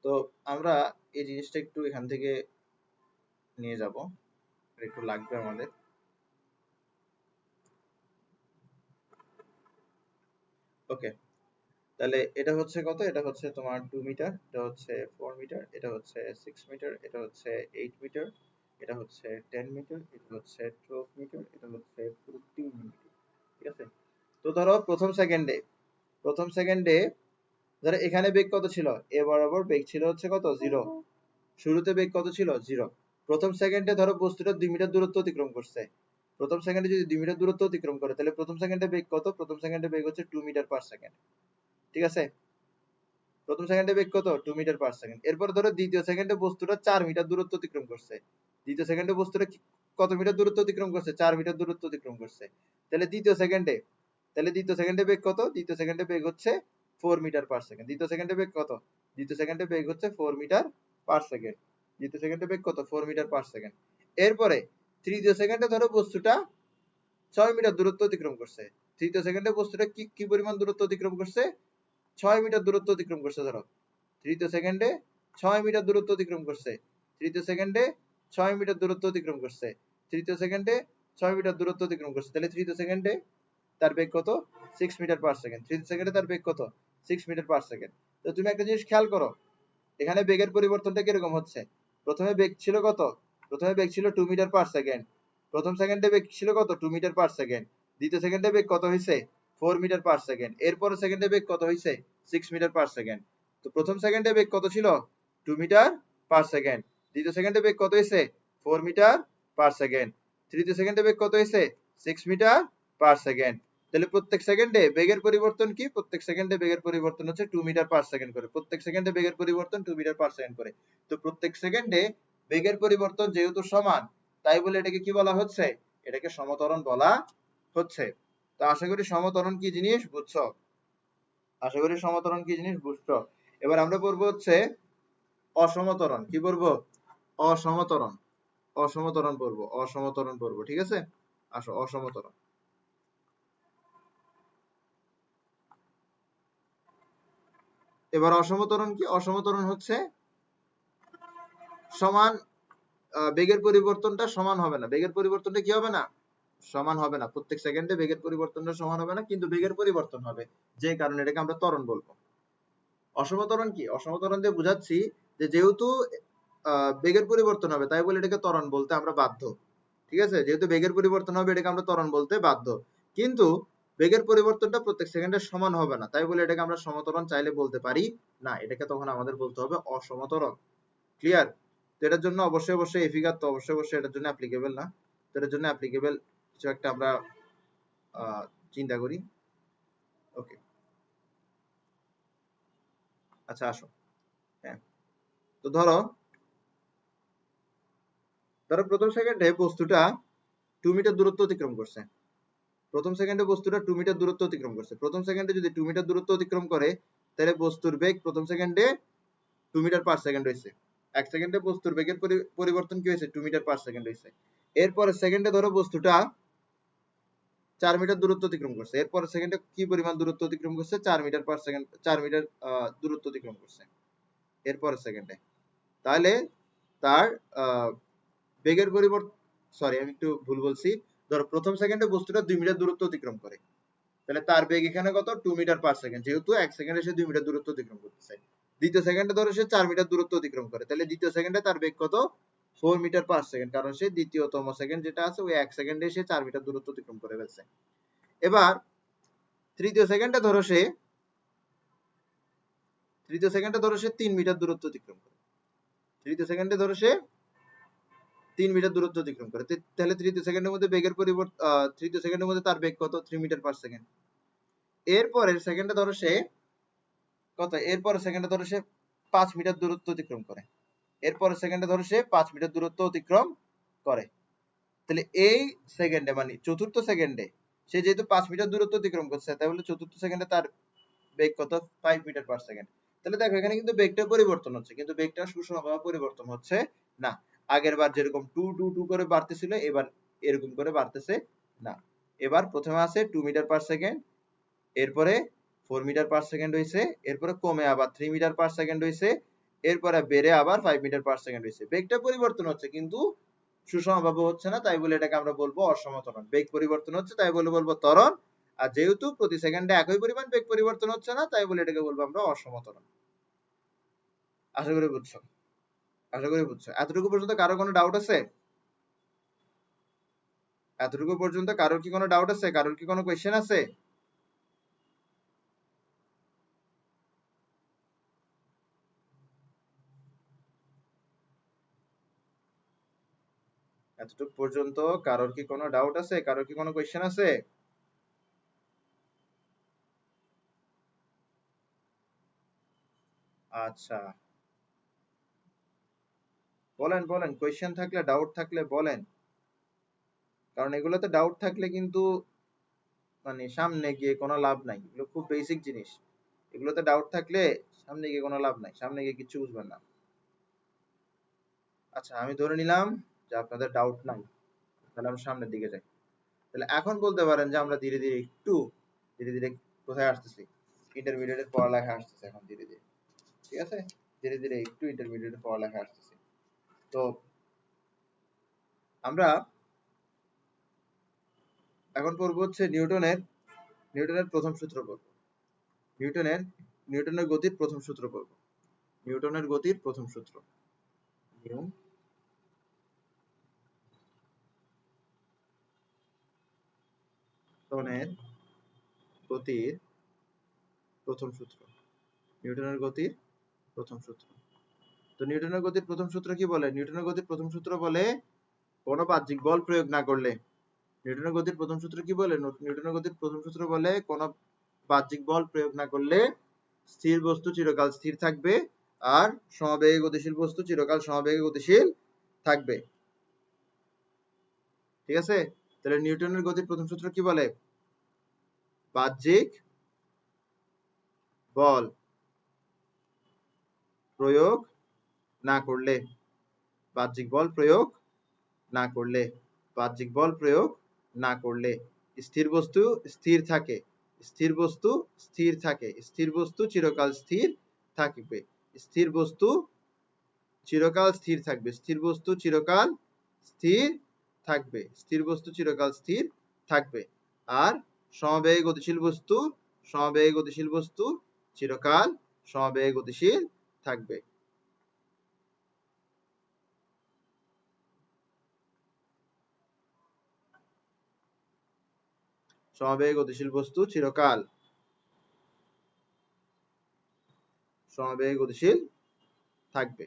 তো আমরা এই জিনিসটা একটু এখান থেকে নিয়ে যাব, একটু লাগবে আমাদের। ওকে, তাহলে এটা হচ্ছে কত? এটা হচ্ছে তোমার 2 মিটার, এটা হচ্ছে 4 মিটার, এটা হচ্ছে 6 মিটার, এটা হচ্ছে 8 মিটার, এটা হচ্ছে 10 মিটার, এটা হচ্ছে 12 মিটার, এটা হচ্ছে 14 মিটার। ঠিক আছে? তো ধরো প্রথম সেকেন্ডে ধরো এখানে বেগ কত ছিল? এ বরাবর বেগ ছিল হচ্ছে কত? 0। শুরুতে বেগ কত ছিল? 0। প্রথম সেকেন্ডে ধরো বস্তুটা 2 মিটার দূরত্ব অতিক্রম করছে। প্রথম সেকেন্ডে যদি 2 মিটার দূরত্ব অতিক্রম করে, তাহলে প্রথম সেকেন্ডে বেগ কত? প্রথম সেকেন্ডে বেগ হচ্ছে 2 মিটার পার সেকেন্ড। ঠিক আছে? প্রথম সেকেন্ডে বেগ কত? 2 মিটার পার সেকেন্ড। এরপর ধরো দ্বিতীয় সেকেন্ডে বস্তুটা 4 মিটার দূরত্ব অতিক্রম করছে। দ্বিতীয় সেকেন্ডে বস্তুটা কত মিটার দূরত্ব অতিক্রম করছে? 4 মিটার দূরত্ব অতিক্রম করছে। তাহলে দ্বিতীয় সেকেন্ডে বেগ কত? দ্বিতীয় সেকেন্ডে বেগ হচ্ছে 4 মিটার পার সেকেন্ড। দ্বিতীয় সেকেন্ডে বেগ কত? দ্বিতীয় সেকেন্ডে বেগ হচ্ছে 4 মিটার পার সেকেন্ড। দ্বিতীয় সেকেন্ডে বেগ কত? 4 মিটার পার সেকেন্ড। এরপরে তৃতীয় সেকেন্ডে ধরো বস্তুটা 6 মিটার দূরত্ব অতিক্রম করছে। তৃতীয় সেকেন্ডে বস্তুটা কি পরিমাণ দূরত্ব অতিক্রম করছে? 6 মিটার দূরত্ব অতিক্রম করছে ধরো। তৃতীয় সেকেন্ডে 6 মিটার দূরত্ব অতিক্রম করছে। তৃতীয় সেকেন্ডে 6 মিটার দূরত্ব অতিক্রম করছে। তৃতীয় সেকেন্ডে 6 মিটার দূরত্ব অতিক্রম করছে। তাহলে তৃতীয় সেকেন্ডে তার বেগ কত? 6 মিটার পার সেকেন্ড। তৃতীয় সেকেন্ডে তার বেগ কত? 6 মিটার পার সেকেন্ড। তো তুমি একটা জিনিস খেয়াল করো, এখানে বেগের পরিবর্তনটা কিরকম হচ্ছে? প্রথমে বেগ ছিল কত? প্রথমে বেগ ছিল 2 মিটার পার সেকেন্ড। প্রথম সেকেন্ডে বেগ ছিল কত? 2 মিটার পার সেকেন্ড। দ্বিতীয় সেকেন্ডে বেগ কত হয়েছে? 4 মিটার পার সেকেন্ড। এরপরে সেকেন্ডে বেগ কত হয়েছে? 6 মিটার পার সেকেন্ড। তো প্রথম সেকেন্ডে বেগ কত ছিল? 2 মিটার পার সেকেন্ড। দ্বিতীয় সেকেন্ডে বেগ কত হয়েছে? 4 মিটার পার সেকেন্ড। তৃতীয় সেকেন্ডে বেগ কত হয়েছে? 6 মিটার পার সেকেন্ড। তাহলে প্রত্যেক সেকেন্ডে বেগের পরিবর্তন কি? প্রত্যেক সেকেন্ডে বেগের পরিবর্তন হচ্ছে 2 মিটার পার সেকেন্ড করে। প্রত্যেক সেকেন্ডে বেগের পরিবর্তন 2 মিটার পার সেকেন্ড করে। তো প্রত্যেক সেকেন্ডে বেগের পরিবর্তন যেহেতু সমান, তাই বলে এটাকে কি বলা হচ্ছে? এটাকে সমত্বরণ বলা হচ্ছে। তো আশা করি সমত্বরণ কি জিনিস বুঝছো? আশা করি সমত্বরণ কি জিনিস বুঝছো। এবার আমরা পড়বো হচ্ছে অসমতরণ। কি পড়বো? অসমতরণ। অসমতরণ পড়বো। ঠিক আছে? আসো, অসমতরণ। এবার অসমতরণ কি? অসমতরণ হচ্ছে সমান বেগের পরিবর্তনটা সমান হবে না। বেগের পরিবর্তনটা কি হবে না? সমান হবে না। প্রত্যেক সেকেন্ডে বেগের পরিবর্তনটা সমান হবে না, কিন্তু বেগের পরিবর্তন হবে, যে কারণে এটাকে আমরা ত্বরণ বলবো। অসমতরণ কি? অসমতরণ দিয়ে বুঝাচ্ছি যে যেহেতু বেগের পরিবর্তন হবে, তাই বলে এটাকে ত্বরণ বলতে আমরা বাধ্য। ঠিক আছে? যেহেতু বেগের পরিবর্তন হবে, এটাকে আমরা ত্বরণ বলতে বাধ্য। কিন্তু বেগের পরিবর্তনটা প্রত্যেক সেকেন্ডে সমান হবে না, তাই বলে এটাকে আমরা সমতরণ চাইলে বলতে পারি না। এটাকে তখন আমাদের বলতে হবে অসমতরণ। ক্লিয়ার? তো এটার জন্য অবশ্যই এই ফিগার তো অবশ্যই এটার জন্য অ্যাপ্লিকেবল না। তো এটার জন্য অ্যাপ্লিকেবল কিছু একটা আমরা চিন্তা করি। ওকে, আচ্ছা আসো। হ্যাঁ, তো ধরো প্রথম সেকেন্ডে বস্তুটা 2 মিটার দূরত্ব অতিক্রম করছে। প্রথম সেকেন্ডে বস্তুটা 2 মিটার দূরত্ব অতিক্রম করছে। প্রথম সেকেন্ডে যদি 2 মিটার দূরত্ব অতিক্রম করে, তাহলে বস্তুর বেগ প্রথম সেকেন্ডে 2 মিটার পার সেকেন্ড হয়েছে। এক সেকেন্ডে বস্তুর বেগের পরিবর্তন কি হয়েছে? 2 মিটার পার সেকেন্ড হয়েছে। এরপরে সেকেন্ডে ধরো বস্তুটা 4 মিটার দূরত্ব অতিক্রম করছে। এরপরে সেকেন্ডে কি পরিমাণ দূরত্ব অতিক্রম করছে? 4 মিটার পার সেকেন্ড, 4 মিটার দূরত্ব অতিক্রম করছে এরপরে সেকেন্ডে। তাহলে তার বেগের পরিবর্তন, সরি আমি একটু ভুল বলছি। ধরো প্রথম সেকেন্ডে বস্তুটা 2 মিটার দূরত্ব অতিক্রম করে, তাহলে তার বেগ এখানে কত? 2 মিটার পার সেকেন্ড, যেহেতু এক সেকেন্ডে সে 2 মিটার দূরত্ব অতিক্রম করতেছে। দ্বিতীয় সেকেন্ডে ধরো সে 4 মিটার দূরত্ব অতিক্রম করে, তাহলে দ্বিতীয় সেকেন্ডে তার বেগ কত? 4 মিটার পার সেকেন্ড, কারণ সে দ্বিতীয়তম সেকেন্ড যেটা আছে ওই এক সেকেন্ডে সে 4 মিটার দূরত্ব অতিক্রম করে ফেলছে। এবার তৃতীয় সেকেন্ডে ধরো সে 3 মিটার দূরত্ব অতিক্রম করে। তৃতীয় সেকেন্ডে ধরো সে 3 মিটার দূরত্ব অতিক্রম করে। তাহলে তৃতীয় সেকেন্ডের মধ্যে বেগের পরিবর্তন, তৃতীয় সেকেন্ডের মধ্যে তার বেগ কত? 3 মিটার পার সেকেন্ড। এরপরের সেকেন্ডে ধরো সে কত? এরপরের সেকেন্ডে ধরো সে 5 মিটার দূরত্ব অতিক্রম করে। এরপরের সেকেন্ডে ধরো সে 5 মিটার দূরত্ব অতিক্রম করে। তাহলে এই সেকেন্ডে মানে চতুর্থ সেকেন্ডে সে যেহেতু 5 মিটার দূরত্ব অতিক্রম করছে, তাহলে চতুর্থ সেকেন্ডে তার বেগ কত? 5 মিটার পার সেকেন্ড। তাহলে দেখো এখানে কিন্তু বেগটা পরিবর্তন হচ্ছে, কিন্তু বেগটা সুষমভাবে পরিবর্তন হচ্ছে না। আগের বার যেরকম 2 2 2 করে বাড়তেছিল এবার এরকম করে বাড়তেছে না। এবার প্রথমে আছে 2 মিটার পার সেকেন্ড, এরপরে 4 মিটার পার সেকেন্ড হয়েছে, এরপরে কমে আবার 3 মিটার পার সেকেন্ড হয়েছে, এরপরে বেড়ে আবার 5 মিটার পার সেকেন্ড হয়েছে। বেগটা পরিবর্তন হচ্ছে কিন্তু সুষমভাবে হচ্ছে না, তাই বলে এটাকে আমরা বলবো অসম ত্বরণ। বেগ পরিবর্তন হচ্ছে তাই বলে বলবো ত্বরণ, আর যেহেতু প্রতি সেকেন্ডে একই পরিমাণ বেগ পরিবর্তন হচ্ছে না তাই বলে এটাকে বলবো আমরা অসম ত্বরণ। আশা করি বুঝছো, আশা করি বুঝছো। এতটুকু পর্যন্ত কারো কোনো ডাউট আছে? এতটুকু পর্যন্ত কারোর কি কোনো ডাউট আছে? কারোর কি কোনো কোয়েশ্চেন আছে? এতটুকু পর্যন্ত কারোর কি কোনো ডাউট আছে? কারোর কি কোনো কোয়েশ্চেন আছে? আচ্ছা, বলেন বলেন, কোয়েশ্চেন থাকলে ডাউট থাকলে বলেন, কারণ এগুলোতে ডাউট থাকলে কিন্তু মানে সামনে গিয়ে কোনো লাভ নাই। এগুলো খুব বেসিক জিনিস, এগুলোতে ডাউট থাকলে সামনে গিয়ে কোনো লাভ নাই, সামনে গিয়ে কিছু বুঝবেন না। আচ্ছা, আমি ধরে নিলাম যে আপনাদের ডাউট নাই, তাহলে আমরা সামনের দিকে যাই। তাহলে এখন বলতে পারেন যে আমরা ধীরে ধীরে একটু ধীরে ধীরে কোথায় আসতেছি? ইন্টারমিডিয়েটের পড়ালেখা আসতেছে এখন ধীরে ধীরে, ঠিক আছে? ধীরে ধীরে একটু ইন্টারমিডিয়েটের পড়ালেখা আসতেছে। তো আমরা এখন পড়বো হচ্ছে নিউটনের প্রথম সূত্র পড়বো। নিউটনের নিউটনের গতির প্রথম সূত্র পড়বো। নিউটনের গতির প্রথম সূত্র, নিউটনের গতির প্রথম সূত্র, নিউটনের গতির প্রথম সূত্র। তো নিউটনের গতির প্রথম সূত্র কি বলে? নিউটনের গতির প্রথম সূত্র বলে কোনো বাহ্যিক বল প্রয়োগ না করলে, নিউটনের গতির প্রথম সূত্র কি বলে? নিউটনের গতির প্রথম সূত্র বলে কোনো বাহ্যিক বল প্রয়োগ না করলে স্থির বস্তু চিরকাল স্থির থাকবে, আর সমবেগে গতিশীল বস্তু চিরকাল সমবেগে গতিশীল থাকবে। ঠিক আছে? তাহলে নিউটনের গতির প্রথম সূত্র কি বলে? বাহ্যিক বল প্রয়োগ না করলে, বাহ্যিক বল প্রয়োগ না করলে, বাহ্যিক বল প্রয়োগ না করলে স্থির বস্তু স্থির থাকে, স্থির বস্তু স্থির থাকে, স্থির বস্তু চিরকাল স্থির থাকবে, স্থির বস্তু চিরকাল স্থির থাকবে, স্থির বস্তু চিরকাল স্থির থাকবে, স্থির বস্তু চিরকাল স্থির থাকবে। আর সমবেগে গতিশীল বস্তু, সমবেগে গতিশীল বস্তু চিরকাল সমবেগে গতিশীল থাকবে। সমবেগে গতিশীল বস্তু চিরকাল সমবেগে গতিশীল থাকবে।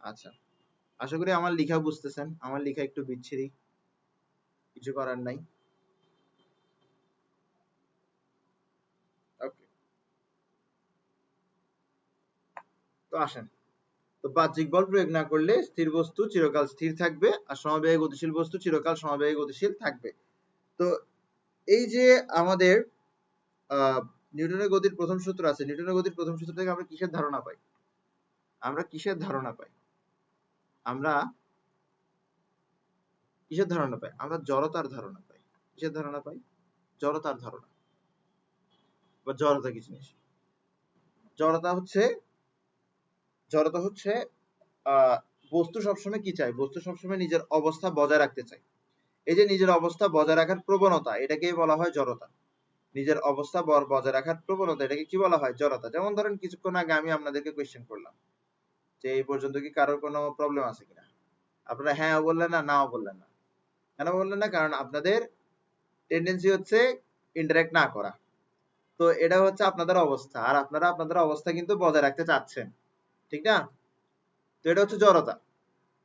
আচ্ছা, আশা করি আমার লেখা বুঝতেছেন। আমার লেখা একটু বিচ্ছিরি, কিছু করার নাই। ওকে, তো আসেন। তো বাহ্যিক বল প্রয়োগ না করলে স্থির বস্তু চিরকাল স্থির থাকবে, আর সমবেগে গতিশীল বস্তু চিরকাল সমবেগে গতিশীল থাকবে। তো এই যে আমাদের নিউটনের গতির প্রথম সূত্র আছে, নিউটনের গতির প্রথম সূত্র থেকে আমরা কিসের ধারণা পাই? আমরা কিসের ধারণা পাই? আমরা কিসের ধারণা পাই? আমরা জড়তার ধারণা পাই। কিসের ধারণা পাই? জড়তার ধারণা। বা জড়তা কি জিনিস? জড়তা হচ্ছে জড়তা হচ্ছে বস্তু সবসময় কি চায়? বস্তু সবসময় নিজের অবস্থা বজায় রাখতে চায়। এই যে নিজের অবস্থা বজায় রাখার প্রবণতা, এটাকেই বলা হয় জড়তা। নিজের অবস্থা বজায় রাখার প্রবণতা, এটাকে কি বলা হয়? জড়তা। যেমন ধরেন কিছুক্ষণ আগে আমি আপনাদেরকে কোয়েশ্চেন করলাম যে এই পর্যন্ত কি কারোর কোনো প্রবলেম আছে কিনা? আপনারা হ্যাঁ বললেন না, নাও বললেন না। কেন বললেন না? কারণ আপনাদের টেন্ডেন্সি হচ্ছে ইন্টারেক্ট না করা। তো এটা হচ্ছে আপনাদের অবস্থা, আর আপনারা আপনাদের অবস্থা কিন্তু বজায় রাখতে চাচ্ছেন, ঠিক না? তো এটা হচ্ছে জড়তা,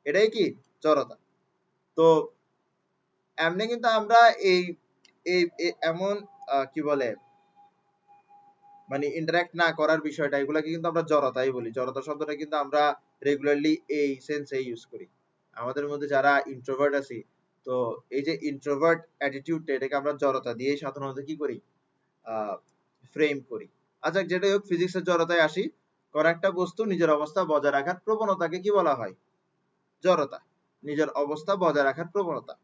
এটাই কি জড়তা। তো এমনি কিন্তু আমরা এই এই এমন কি বলে মানে ইন্টারাক্ট না করার বিষয়টা, এগুলাকে কিন্তু আমরা জড়তাই বলি। জড়তা শব্দটা কিন্তু আমরা রেগুলারলি এই সেন্সে ইউজ করি। আমাদের মধ্যে যারা ইন্ট্রোভার্ট আছি, তো এই যে ইন্ট্রোভার্ট অ্যাটিটিউডটা, এটাকে আমরা জড়তা দিয়ে সাধারণত কি করি? ফ্রেম করি। আচ্ছা, যেটাই হোক, ফিজিক্সের জড়তায় আসি। কোন একটা বস্তু নিজের অবস্থা বজায় রাখার প্রবণতাকে কি বলা হয়? জড়তা। নিজের অবস্থা বজায় রাখার প্রবণতা,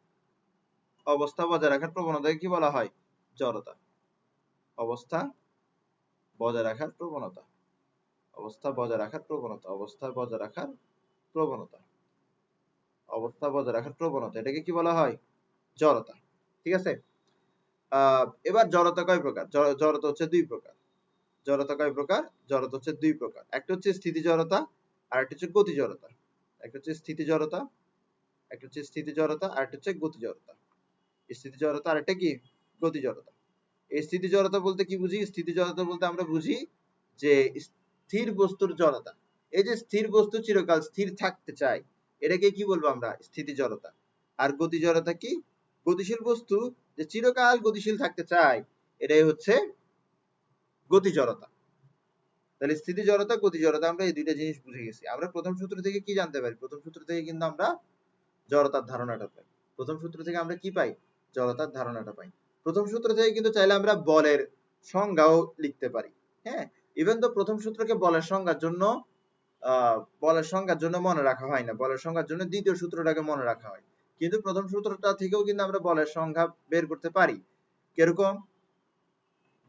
অবস্থা বজায় রাখার প্রবণতাকে কি বলা হয়? জড়তা। অবস্থা বজায় রাখার প্রবণতা, অবস্থা বজায় রাখার প্রবণতা, অবস্থা বজায় রাখার প্রবণতা, অবস্থা বজায় রাখার প্রবণতা, এটাকে কি বলা হয়? জড়তা। ঠিক আছে। এবার জড়তা কয় প্রকার? জড়তা হচ্ছে দুই প্রকার। জড়তা কয় প্রকার? জড়তা হচ্ছে দুই প্রকার। একটা হচ্ছে স্থিতি জড়তা, আর একটা হচ্ছে গতি জড়তা। একটা হচ্ছে স্থিতি জড়তা, একটা হচ্ছে স্থিতি জড়তা, আর একটা হচ্ছে গতি জড়তা। স্থিতি জড়তা আর একটা কি? গতি জড়তা। এই স্থিতি জড়তা বলতে কি বুঝি? স্থিতি জড়তা বলতে আমরা বুঝি যে স্থির বস্তুর জড়তা। এই যে স্থির বস্তু চিরকাল স্থির থাকতে চায়, এটাকে কি বলবো আমরা? স্থিতি জড়তা। আর গতি জড়তা কি? গতিশীল বস্তু যে চিরকাল গতিশীল থাকতে চায়, এটাই হচ্ছে গতি জড়তা। তাহলে স্থিতি জড়তা, গতি জড়তা, আমরা এই দুইটা জিনিস বুঝে গেছি। আমরা প্রথম সূত্র থেকে কি জানতে পারি? প্রথম সূত্র থেকে কিন্তু আমরা জড়তার ধারণাটা পাই। প্রথম সূত্র থেকে আমরা কি পাই? জড়তার ধারণাটা পাই। প্রথম সূত্র থেকে কিন্তু চাইলে আমরা বলের সংজ্ঞাও লিখতে পারি। হ্যাঁ, ইভেন তো প্রথম সূত্রকে বলের সংজ্ঞার জন্য মনে রাখা হয় না, বলের সংজ্ঞার জন্য দ্বিতীয় সূত্রটাকে মনে রাখা হয়। কিন্তু প্রথম সূত্রটা থেকেও কিন্তু আমরা বলের সংজ্ঞা বের করতে পারি। কিরকম?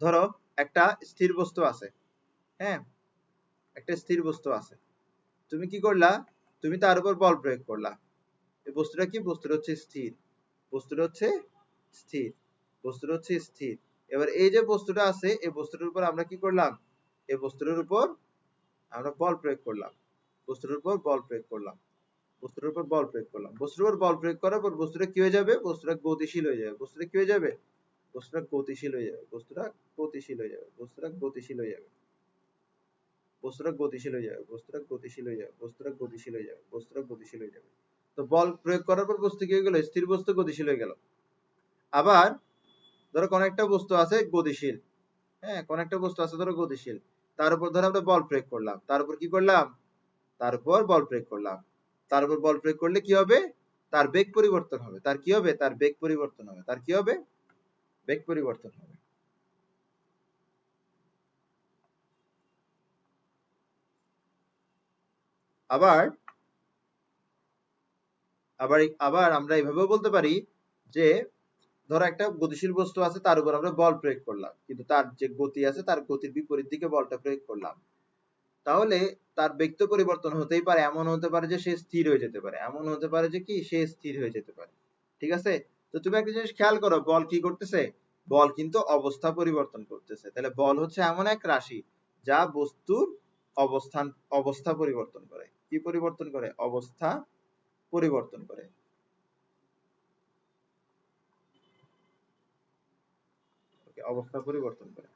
ধরো একটা স্থির বস্তু আছে। হ্যাঁ, একটা স্থির বস্তু আছে, তুমি কি করলা? তুমি তার উপর বল প্রয়োগ করলা। এই বস্তুটা কি? বস্তুটা হচ্ছে স্থির, বস্তুটা হচ্ছে স্থির, বস্তুটা হচ্ছে স্থির। এবার এই যে বস্তুটা আছে, এই বস্তুটার উপর আমরা কি করলাম? এই বস্তুটার উপর আমরা বল প্রয়োগ করলাম, বস্তুটার উপর বল প্রয়োগ করলাম, বস্তুটার উপর বল প্রয়োগ করলাম। বস্তুর উপর বল প্রয়োগ করার পর বস্তুটা কি হয়ে যাবে? বস্তুটা গতিশীল হয়ে যাবে। বস্তুটা কি হয়ে যাবে? বস্তুটা গতিশীল হয়ে যাবে। বস্তুটা গতিশীল হয়ে যাবে। বস্তুটা গতিশীল হয়ে যাবে। বস্তুটা গতিশীল হয়ে যাবে। বস্তুটা গতিশীল হয়ে যাবে। বস্তুটা গতিশীল হয়ে যাবে। বস্তুটা গতিশীল হয়ে যাবে। তো বল প্রয়োগ করার পর বস্তু কি হয়ে গেল? স্থির বস্তু গতিশীল হয়ে গেল। আবার ধরো কোন একটা বস্তু আছে গতিশীল, হ্যাঁ, কোন একটা বস্তু আছে ধরো গতিশীল, তার উপর ধরো আমরা বল প্রয়োগ করলাম। তার উপর কি করলাম? তার উপর বল প্রয়োগ করলাম। তার উপর বল প্রয়োগ করলে কি হবে? তার বেগ পরিবর্তন হবে। তার কি হবে? তার বেগ পরিবর্তন হবে। তার কি হবে? বেগ পরিবর্তন হবে। আবার আবার আবার আমরা এইভাবেও বলতে পারি যে ধরো একটা গতিশীল বস্তু আছে, তার উপর আমরা বল প্রয়োগ করলাম, কিন্তু তার যে গতি আছে তার গতির বিপরীত দিকে বলটা প্রয়োগ করলাম। তাহলে তার বেগ তো পরিবর্তন হতেই পারে, এমন হতে পারে যে সে স্থির হয়ে যেতে পারে, এমন হতে পারে যে কি সে স্থির হয়ে যেতে পারে। ঠিক আছে। তো তুমি একটা জিনিস খেয়াল করো, বল কি করতেছে? বল কিন্তু অবস্থা পরিবর্তন করতেছে। তাহলে বল হচ্ছে এমন এক রাশি যা বস্তুর অবস্থা পরিবর্তন করে। কি পরিবর্তন করে? অবস্থা পরিবর্তন করে। অবস্থা পরিবর্তন করে।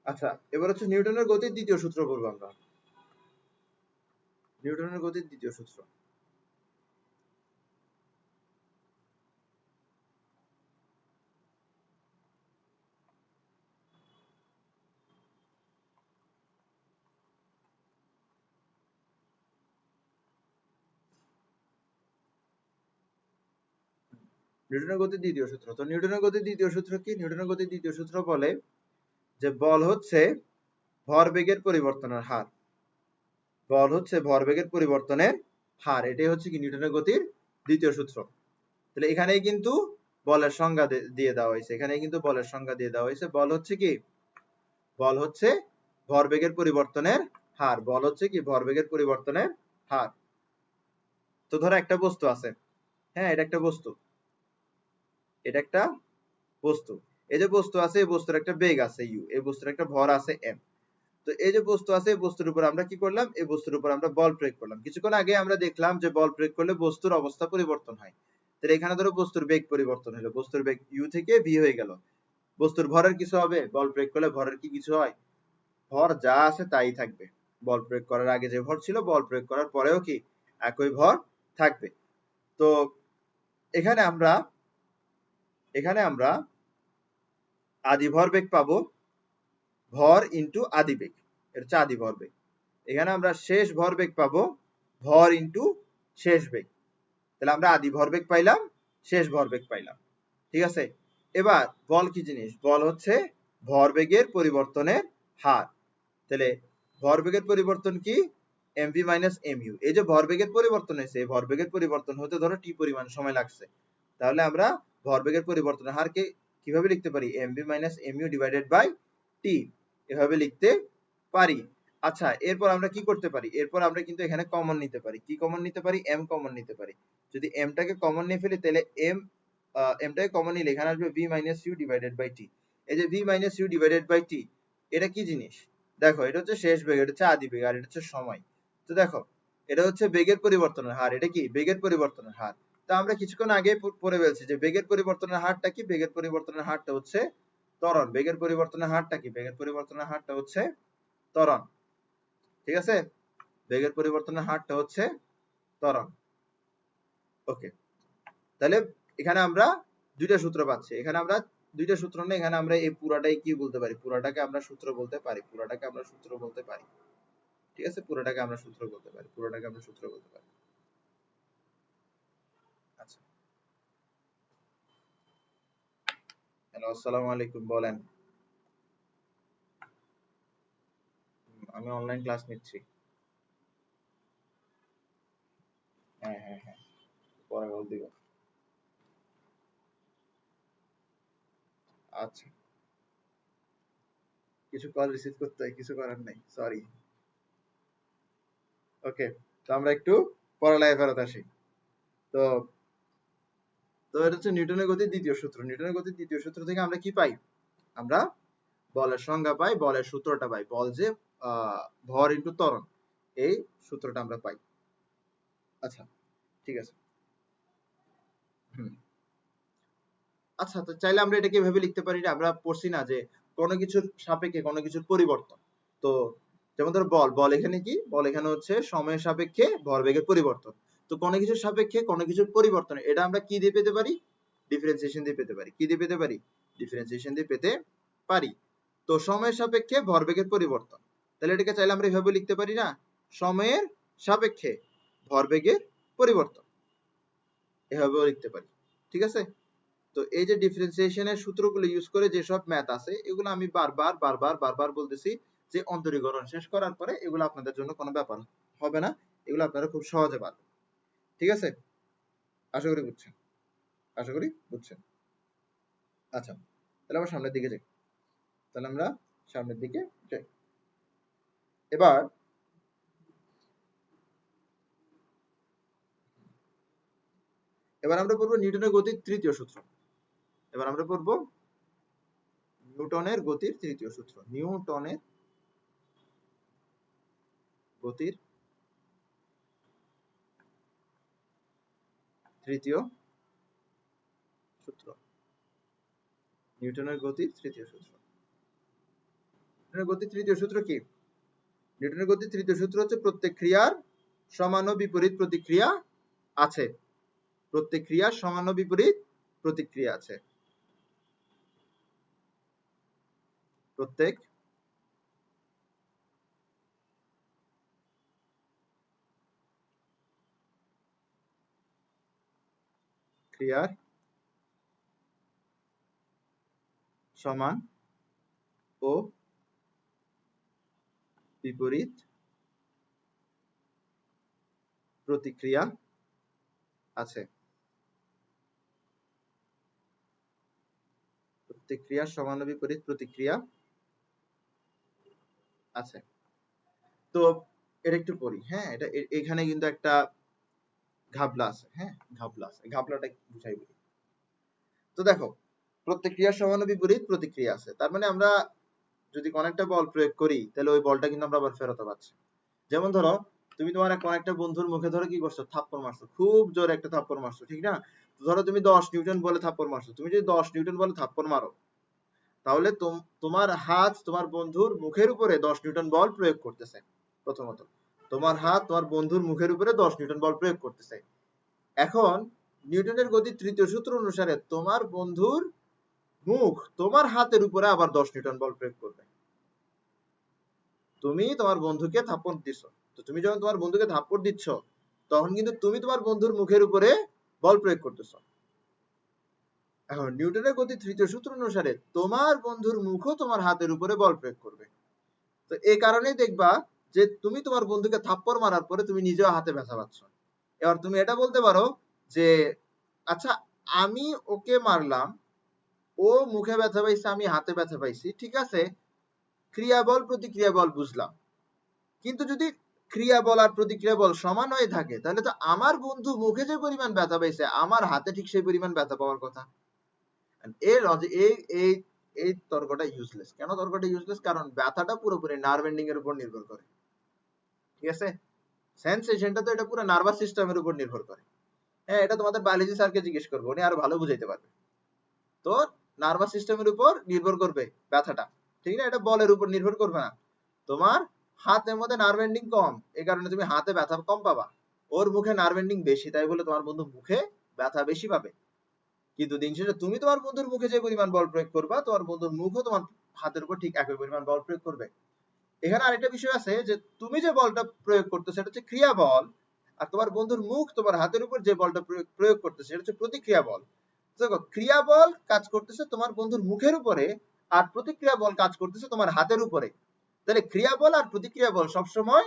আচ্ছা, এবার হচ্ছে নিউটনের গতির দ্বিতীয় সূত্র বলবো আমরা। নিউটনের গতির দ্বিতীয় সূত্র। নিউটনের গতির দ্বিতীয় সূত্র। তো নিউটনের গতির দ্বিতীয় সূত্র কি? নিউটনের গতির দ্বিতীয় সূত্র বলে যে বল হচ্ছে ভরবেগের পরিবর্তনের হার। বল হচ্ছে ভরবেগের পরিবর্তনের হার। এটাই হচ্ছে কি নিউটনের গতির দ্বিতীয় সূত্র। তাহলে এখানেই কিন্তু বলের সংজ্ঞা দিয়ে দেওয়া হয়েছে। এখানে কিন্তু বলের সংজ্ঞা দিয়ে দেওয়া হয়েছে। বল হচ্ছে কি? বল হচ্ছে ভরবেগের পরিবর্তনের হার। বল হচ্ছে কি? ভরবেগের পরিবর্তনের হার। তো ধরো একটা বস্তু আছে, হ্যাঁ, এটা একটা বস্তু, এটা একটা বস্তু। এই যে বস্তু আছে, এই বস্তুর একটা বেগ আছে u, এই বস্তুর একটা ভর আছে m। তো এই যে বস্তু আছে, এই বস্তুর উপর আমরা কি করলাম? এই বস্তুর উপর আমরা বল প্রয়োগ করলাম। কিছুক্ষণ আগে আমরা দেখলাম যে বল প্রয়োগ করলে বস্তুর অবস্থা পরিবর্তন হয়। তাহলে এখানে ধরো বস্তুর বেগ পরিবর্তন হলো, বস্তুর বেগ u থেকে v হয়ে গেল। বস্তুর ভরের কিছু হবে? বল প্রয়োগ করলে ভরের কি কিছু হয়? ভর যা আছে তাই থাকবে। বল প্রয়োগ করার আগে যে ভর ছিল, বল প্রয়োগ করার পরেও কি একই ভর থাকবে। তো এখানে আমরা আদি ভরবেগ পাবো, ভর ইন্টু আদি বেগ, এটা হচ্ছে আদি ভরবেগ। এখানে আমরা শেষ ভরবেগ পাবো, ভর ইন্টু শেষ বেগ। তাহলে আমরা আদি ভরবেগ পাইলাম, শেষ ভরবেগ পাইলাম। ঠিক আছে। এবার বল কি জিনিস? বল হচ্ছে ভরবেগের পরিবর্তনের হার। তাহলে ভরবেগের পরিবর্তন কি এমভি মাইনাস এমইউ। এই যে ভরবেগের পরিবর্তন হয়েছে, এই ভরবেগের পরিবর্তন হতে ধরো টি পরিমাণ সময় লাগছে, তাহলে আমরা ভরবেগের পরিবর্তনের হারকে কিভাবে লিখতে পারি, MV minus MU divided by T, এভাবে লিখতে পারি। আচ্ছা, এরপর আমরা কি করতে পারি, এরপর আমরা কিন্তু এখানে কমন নিতে পারি। কি কমন নিতে পারি, এম কমন নিতে পারি। যদি এমটাকে কমন নিয়ে ফেলি তাহলে এমটাকে কমন নিলে এখানে আসবে V minus U divided by T. এই যে V minus U divided by T, এটা কি জিনিস, দেখো এটা হচ্ছে শেষ বেগ, এটা হচ্ছে আদি বেগ, আর এটা হচ্ছে সময়। তো দেখো এটা হচ্ছে বেগের পরিবর্তনের হার, এটা কি বেগের পরিবর্তনের হার। তা আমরা কিছুক্ষণ আগে পড়ে ফেলছি যে বেগের পরিবর্তনের হারটা কি, বেগের পরিবর্তনের হারটা হচ্ছে ত্বরণ। বেগের পরিবর্তনের হারটা কি, বেগের পরিবর্তনের হারটা হচ্ছে ত্বরণ। ঠিক আছে, বেগের পরিবর্তনের হারটা হচ্ছে ত্বরণ। ওকে, তাহলে এখানে আমরা দুইটা সূত্র পাচ্ছি, এখানে আমরা দুইটা সূত্র নেই, এখানে আমরা এই পুরাটাই কি বলতে পারি, পুরাটাকে আমরা সূত্র বলতে পারি, পুরাটাকে আমরা সূত্র বলতে পারি। ঠিক আছে, পুরোটাকে আমরা সূত্র বলতে পারি, পুরোটাকে আমরা সূত্র বলতে পারি। আচ্ছা, হ্যালো, আসসালামু আলাইকুম, বলেন। আমি অনলাইন ক্লাস নিচ্ছি। হ্যাঁ হ্যাঁ হ্যাঁ, পরে বল দিব। আচ্ছা, কিছু কল রিসিভ করতে হয়, কিছু করার নাই, সরি। ওকে, তো আমরা একটু পড়ালেখায় ফেরত আসি। তো তো এটা হচ্ছে নিউটনের গতির দ্বিতীয় সূত্র। নিউটনের গতির দ্বিতীয় সূত্র থেকে আমরা কি পাই, আমরা বলের সংজ্ঞা পাই, বলের সূত্রটা পাই, বল যে ভর ইনটু ত্বরণ, এই সূত্রটা আমরা পাই। আচ্ছা, ঠিক আছে। হুম, আচ্ছা, তো চাইলে আমরা এটাকে এভাবে লিখতে পারি না, আমরা পড়ছি না যে কোনো কিছুর সাপেক্ষে কোনো কিছুর পরিবর্তন। তো যেমন ধরো বল, বল এখানে কি, বল এখানে হচ্ছে সময়ের সাপেক্ষে ভরবেগের পরিবর্তন। তো কোনো কিছুর সাপেক্ষে কোনো কিছুর পরিবর্তন, এটা আমরা কি দিয়ে পেতে পারি, ডিফারেন্সিয়েশন দিয়ে পেতে পারি। কি দিয়ে পেতে পারি, ডিফারেন্সিয়েশন দিয়ে পেতে পারি। তো সময়ের সাপেক্ষে ভরবেগের পরিবর্তন, তাহলে এটাকে চাইলে আমরা এভাবে লিখতে পারি না, সময়ের সাপেক্ষে ভরবেগের পরিবর্তন, এভাবেও লিখতে পারি। ঠিক আছে, তো এই যে ডিফারেন্সিয়েশনের সূত্রগুলো ইউজ করে যেসব ম্যাথ আছে, এগুলো আমি বারবার বারবার বারবার বলতেছি যে অন্তরীকরণ শেষ করার পরে এগুলো আপনাদের জন্য কোনো ব্যাপার হবে না, এগুলো আপনারা খুব সহজে পারবেন। ঠিক আছে, আশা করি বুঝছেন, আশা করি বুঝছেন। আচ্ছা, তাহলে আমরা সামনের দিকে যাই, তাহলে আমরা সামনের দিকে যাই। এবার এবার আমরা পড়বো নিউটনের গতির তৃতীয় সূত্র। এবার আমরা পড়বো নিউটনের গতির তৃতীয় সূত্র, নিউটনের গতির তৃতীয় সূত্র, নিউটনের গতির তৃতীয় সূত্র। নিউটনের গতির তৃতীয় সূত্র কি, নিউটনের গতির তৃতীয় সূত্র হচ্ছে প্রত্যেক ক্রিয়ার সমান ও বিপরীত প্রতিক্রিয়া আছে। প্রত্যেক ক্রিয়ার সমান ও বিপরীত প্রতিক্রিয়া আছে। প্রত্যেক ক্রিয়ার সমান ও বিপরীত প্রতিক্রিয়া আছে। প্রত্যেক ক্রিয়ার সমান ও বিপরীত প্রতিক্রিয়া আছে। তো এটা একটু পড়ি, হ্যাঁ, এটা এখানে কিন্তু একটা ঘাবলা আছে, হ্যাঁ, ঘাবলা আছে, ঘাবলাটা বুঝাই বলি। তো দেখো, প্রত্যেক ক্রিয়ার সমান ও বিপরীত প্রতিক্রিয়া আছে, তার মানে আমরা যদি কোনো একটা বল প্রয়োগ করি তাহলে ওই বলটা কিন্তু আমরা আবার ফেরত পাচ্ছি। যেমন ধরো তুমি তোমার কোন একটা বন্ধুর মুখে ধরে কি করছো, থাপ্পড় মারছো, খুব জোরে একটা থাপ্পড় মারছো, ঠিক না? ধরো তুমি 10 নিউটন বলে থাপ্পড় মারছো, তুমি যদি 10 নিউটন বলে থাপ্পড় মারো, তাহলে তোমার হাত তোমার বন্ধুর মুখের উপরে 10 নিউটন বল প্রয়োগ করতেছে। প্রথমত তোমার হাত তোমার বন্ধুর মুখের উপরে 10 নিউটন বল প্রয়োগ করতেছে। এখন নিউটনের গতির তৃতীয় সূত্র অনুসারে তোমার বন্ধুর মুখ তোমার হাতের উপরে আবার 10 নিউটন বল প্রয়োগ করবে। তুমি তোমার বন্ধুকে থাপ্পড় দিচ্ছ, তো তুমি যখন তোমার বন্ধুকে থাপ্পড় দিচ্ছ, তখন কিন্তু তুমি তোমার বন্ধুর মুখের উপরে বল প্রয়োগ করতেছ। এখন নিউটনের গতির তৃতীয় সূত্র অনুসারে তোমার বন্ধুর মুখও তোমার হাতের উপরে বল প্রয়োগ করবে। তো এই কারণেই দেখবা যে তুমি তোমার বন্ধুকে থাপ্পড় মারার পরে তুমি নিজেও হাতে ব্যথা পাচ্ছ। এবার তুমি এটা বলতে পারো যে আচ্ছা আমি ওকে মারলাম, ও মুখে ব্যথা পাইছে, আমি হাতে ব্যথা পাইছি, ঠিক আছে, ক্রিয়া বল প্রতিক্রিয়া বল বুঝলাম, কিন্তু যদি ক্রিয়া বল আর প্রতিক্রিয়া বল সমান হয়ে থাকে তাহলে তো আমার বন্ধু মুখে যে পরিমাণ ব্যথা পাইছে আমার হাতে ঠিক সেই পরিমাণ ব্যথা পাওয়ার কথা। এই এই এই তর্কটা ইউজলেস। কেন তর্কটা ইউজলেস? কারণ ব্যথাটা পুরোপুরি নার্ভ এন্ডিং এর উপর নির্ভর করে, ঠিক আছে? সেন্সেশনটা তো এটা পুরো নার্ভাস সিস্টেমের উপর নির্ভর করে। হ্যাঁ, এটা তোমাদের বায়োলজি স্যারকে জিজ্ঞেস করবো, উনি আরো ভালো বুঝাইতে পারবে। তো নার্ভাস সিস্টেমের উপর নির্ভর করবে ব্যথাটা, ঠিক না? এটা বলের উপর নির্ভর করবে না। তোমার হাতের মধ্যে নার্ভ এন্ডিং কম, এই কারণে তুমি হাতে ব্যথা কম পাবা। ওর মুখে নার্ভ এন্ডিং বেশি, তাই বলে তোমার বন্ধু মুখে ব্যথা বেশি পাবে। কিন্তু দিন শেষে তুমি তোমার বন্ধুর মুখে যে পরিমাণ বল প্রয়োগ করবা, তোমার বন্ধুর মুখও তোমার হাতের উপর ঠিক একই পরিমাণ বল প্রয়োগ করবে। এখানে আরেকটা বিষয় আছে যে তুমি যে বলটা প্রয়োগ করতেছো সেটা হচ্ছে ক্রিয়া বল, আর তোমার বন্ধুর মুখ তোমার হাতের উপর যে বলটা প্রয়োগ করতেছে সেটা হচ্ছে প্রতিক্রিয়া বল। দেখো, ক্রিয়া বল কাজ করতেছে তোমার বন্ধুর মুখের উপরে, আর প্রতিক্রিয়া বল কাজ করতেছে তোমার হাতের উপরে। তাহলে ক্রিয়া বল আর প্রতিক্রিয়া বল সবসময়,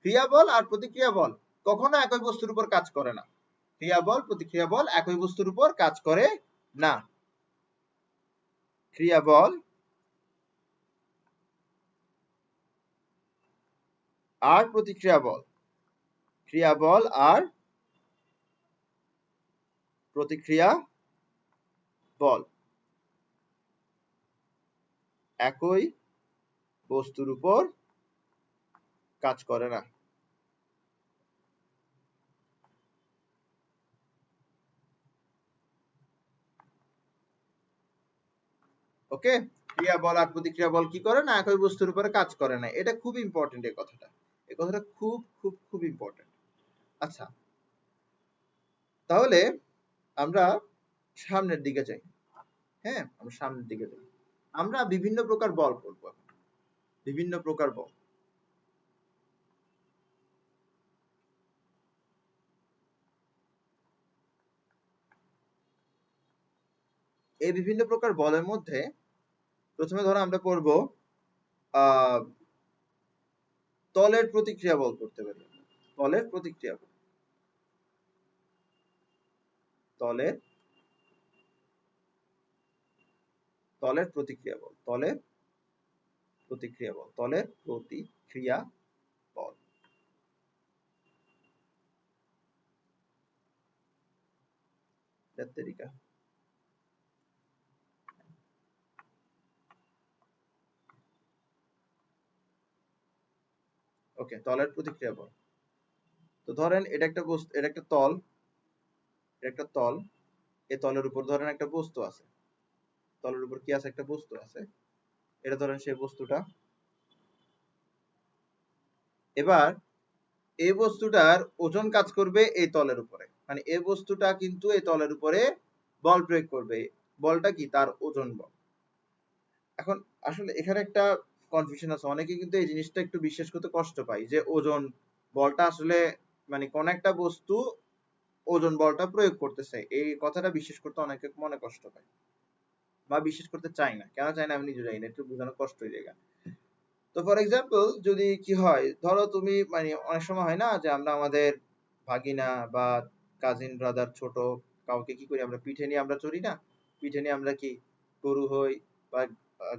ক্রিয়া বল আর প্রতিক্রিয়া বল কখনো একই বস্তুর উপর কাজ করে না। ক্রিয়া বল প্রতিক্রিয়া বল একই বস্তুর উপর কাজ করে না। ক্রিয়া বল আর প্রতিক্রিয়া বল, ক্রিয়া বল আর প্রতিক্রিয়া বল একই বস্তুর উপর কাজ করে না। ওকে, ক্রিয়া বল আর প্রতিক্রিয়া বল কি করে না? একই বস্তুর উপরে কাজ করে না। এটা খুব ইম্পর্টেন্ট, এই কথাটা, এই কথাটা খুব খুব খুব ইম্পর্টেন্ট। আচ্ছা, তাহলে আমরা সামনের দিকে যাই। হ্যাঁ, আমরা সামনের দিকে যাই। আমরা বিভিন্ন প্রকার বল পড়ব, বিভিন্ন প্রকার বল। এই বিভিন্ন প্রকার বলের মধ্যে প্রথমে ধরো আমরা পড়বো তলের প্রতিক্রিয়া বল করতে পারি। তলের প্রতিক্রিয়া বল, তলের তলের প্রতিক্রিয়া বল, তলের প্রতিক্রিয়া বল, তলের প্রতিক্রিয়া বল। ওকে, তলের প্রতিক্রিয়া বল। তো ধরেন এটা একটা বস্তু, এটা একটা তল, এটা একটা তল, এই তলের উপর ধরেন একটা বস্তু আছে, তলের উপর কি আছে? একটা বস্তু আছে। এটা ধরেন সেই বস্তুটা। এবার এই বস্তুটার ওজন কাজ করবে এই তলের উপরে, মানে এই বস্তুটা কিন্তু এই তলের উপরে বল প্রয়োগ করবে। বলটা কি? তার ওজন বল। এখন আসলে এখানে একটা কনফিউশন আছে, অনেকে কিন্তু এই জিনিসটা একটু বিশ্বাস করতে কষ্ট পায় যে ওজন বলটা আসলে মানে কোন একটা বস্তু ওজন বলটা প্রয়োগ করতেছে, এই কথাটা বিশ্বাস করতে অনেকে মনে কষ্ট পায় বা বিশ্বাস করতে চায় না। কেন চায় না আমি নিজে জানি না, একটু বোঝানো কষ্ট হয়ে যায়। তো ফর এক্সাম্পল যদি কি হয়, ধরো তুমি মানে অনেক সময় হয় না যে আমরা আমাদের ভাগিনা বা কাজিন ব্রাদার ছোট কাউকে কি করি, আমরা পিঠে নিয়ে আমরা চড়ি না? পিঠে নিয়ে আমরা কি গরু হই বা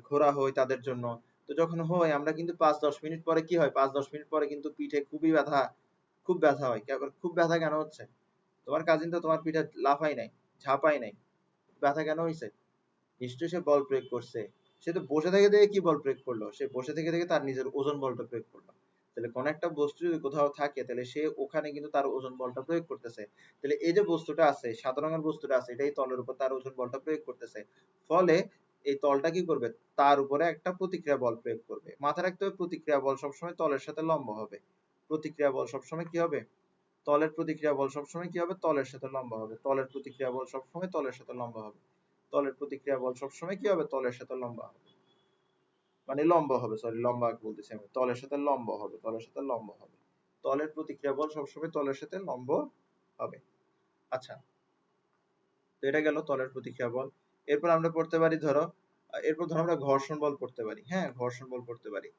ঘোড়া হই তাদের জন্য। তো যখন হয় আমরা কিন্তু 5-10 মিনিট পরে কি হয়, 5-10 মিনিট পরে কিন্তু পিঠে খুবই ব্যথা, খুব ব্যথা হয়। খুব ব্যথা কেন হচ্ছে? তোমার কাজিন তো তোমার পিঠে লাফাই নাই, ঝাঁপাই নাই, ব্যথা কেন হয়েছে? নিশ্চয়ই সে বল প্রয়োগ করছে। সে তো বসে থেকে থেকে কি বল প্রয়োগ করলো? সে বসে থেকে থেকে তার নিজের ওজন বলটা প্রয়োগ করলো। তাহলে কোন একটা বস্তু যদি কোথাও থাকে তাহলে সে ওখানে কিন্তু তার ওজন বলটা প্রয়োগ করতেছে। তাহলে এই যে বস্তুটা আছে, সাদা রঙের বস্তুটা আছে, এটাই তলের উপর তার ওজন বলটা প্রয়োগ করতেছে। ফলে এই তলটা কি করবে? তার উপরে একটা প্রতিক্রিয়া বল প্রয়োগ করবে। মাথায় রাখতে হবে প্রতিক্রিয়া বল সবসময় তলের সাথে লম্ব হবে। প্রতিক্রিয়া বল সবসময় কি হবে? তলের প্রতিক্রিয়া বল সবসময় কি হবে? তলের সাথে লম্ব হবে। তলের প্রতিক্রিয়া বল সবসময় তলের সাথে লম্ব হবে। তলের প্রতিক্রিয়া বল সবসময় কি হবে? তলের সাথে লম্বা হবে, মানে লম্ব হবে, সরি লম্বা বলতেছি আমি, তলের সাথে লম্ব হবে, তলের সাথে লম্ব হবে। তলের প্রতিক্রিয়া বল সবসময় তলের সাথে লম্ব হবে। আচ্ছা, তো এটা গেল তলের প্রতিক্রিয়া বল। এরপর আমরা পড়তে পারি ধরো, এরপর ধরো আমরা ঘর্ষণ বল পড়তে পারি। হ্যাঁ, ঘর্ষণ বল পড়তে পারি।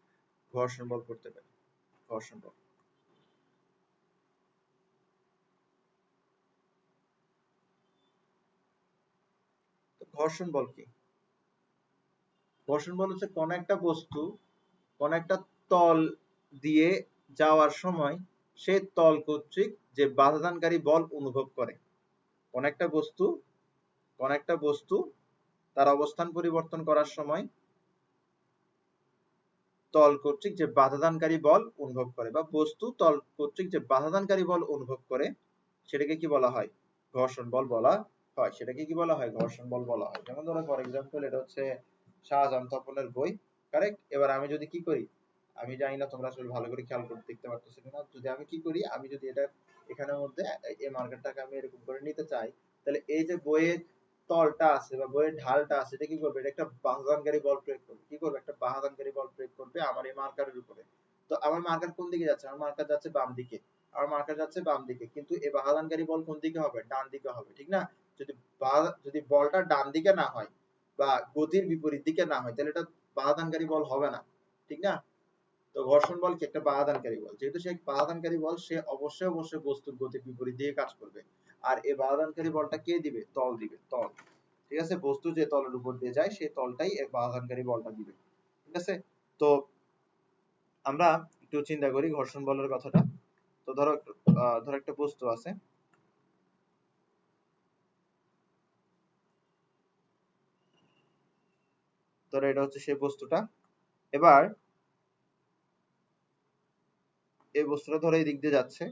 ঘর্ষণ বল করতে পারি। ঘর্ষণ বল, ঘর্ষণ বল কি? ঘর্ষণ বল হচ্ছে কোন একটা বস্তু কোন একটা তল দিয়ে যাওয়ার সময় সে তল কর্তৃক যে বাধাদানকারী বল অনুভব করে। কোন একটা বস্তু তার অবস্থান পরিবর্তন করার সময় তল কর্তৃক যে বাধাদানকারী বল অনুভব করে, বা বস্তু তল কর্তৃক যে বাধাদানকারী বল অনুভব করে, সেটাকে কি বলা হয়? ঘর্ষণ বল বলা হয়। সেটাকে কি বলা হয়? ঘর্ষণ বল বলা হয়। যেমন ধরো ফর এক্সাম্পল এটা হচ্ছে শাহজাহান তপনের বই, কারেক্ট? এবার আমি যদি কি করি, আমি জানি না তোমরা আসলে ভালো করে খেয়াল করে দেখতে পারতেছো কিনা, যদি আমি কি করি, আমি যদি এটা এখানের মধ্যে এই মার্কারটাকে আমি এরকম করে নিতে চাই, তাহলে এই যে বইয়ের তলটা আছে বা বইয়ের ঢালটা আছে, এটা কি করবে? এটা একটা বাহদানকারী বল প্রয়োগ করবে। কি করবে? একটা বাহদানকারী বল প্রয়োগ করবে আমার এই মার্কারের উপরে। তো আমার মার্কার কোন দিকে যাচ্ছে? আমার মার্কার যাচ্ছে বাম দিকে। আমার মার্কার যাচ্ছে বাম দিকে, কিন্তু এই বাহদানকারী বল কোন দিকে হবে? ডান দিকে হবে, ঠিক না? যদি বলটা ডান দিকে না হয় বা গতির বিপরীত দিকে না হয়, তাহলে এটা বাধাদানকারী বল হবে না, ঠিক না? তো ঘর্ষণ বল কি? একটা বাধাদানকারী বল। যেহেতু সে বাধাদানকারী বল, সে অবশ্যই বস্তুর গতির বিপরীত দিকে কাজ করবে। আর এই বাধাদানকারী বলটা কে দিবে? তল দিবে, তল। ঠিক আছে? বস্তু যে তলের উপর দিয়ে যায়, সেই তলটাই এই বাধাদানকারী বলটা দিবে। ঠিক আছে? তো আমরা একটু চিন্তা করি ঘর্ষণ বলের কথাটা। তো ধরো একটা বস্তু আছে, ধরো এটা হচ্ছে সেই বস্তুটা। এবার এই বস্তুটা ধরো এই দিক দিয়ে যাচ্ছে,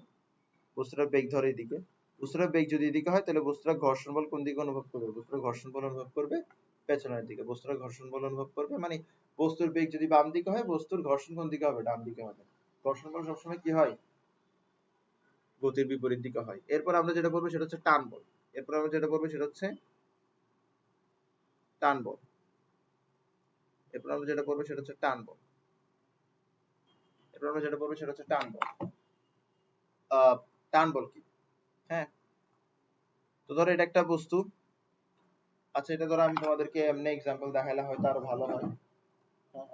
বস্তুটার বেগ ধরো এইদিকে। বস্তুটার বেগ যদি এদিকে হয়, তাহলে বস্তুটা ঘর্ষণ বল কোন দিকে অনুভব করবে? বস্তুটা ঘর্ষণ বল অনুভব করবে পেছনের দিকে। বস্তুটা ঘর্ষণ বল অনুভব করবে, মানে বস্তুর বেগ যদি বাম দিকে হয়, বস্তুর ঘর্ষণ কোন দিকে হবে? ডান দিকে হবে। ঘর্ষণ বল সবসময় কি হয়? গতির বিপরীত দিকে হয়। এরপর আমরা যেটা বলবো সেটা হচ্ছে টান বল। এরপর আমরা যেটা বলবো সেটা হচ্ছে টান বল। এরপর আমরা যেটা বলবো সেটা হচ্ছে টান বল। এরপর আমরা যেটা বলবো সেটা হচ্ছে টান বল। টান বল কি? হ্যাঁ, তো ধরো এটা একটা বস্তু। আচ্ছা, এটা ধরো আমি তোমাদেরকে এমনি এক্সাম্পল দেখাইলে হয়তো আরো ভালো হয়।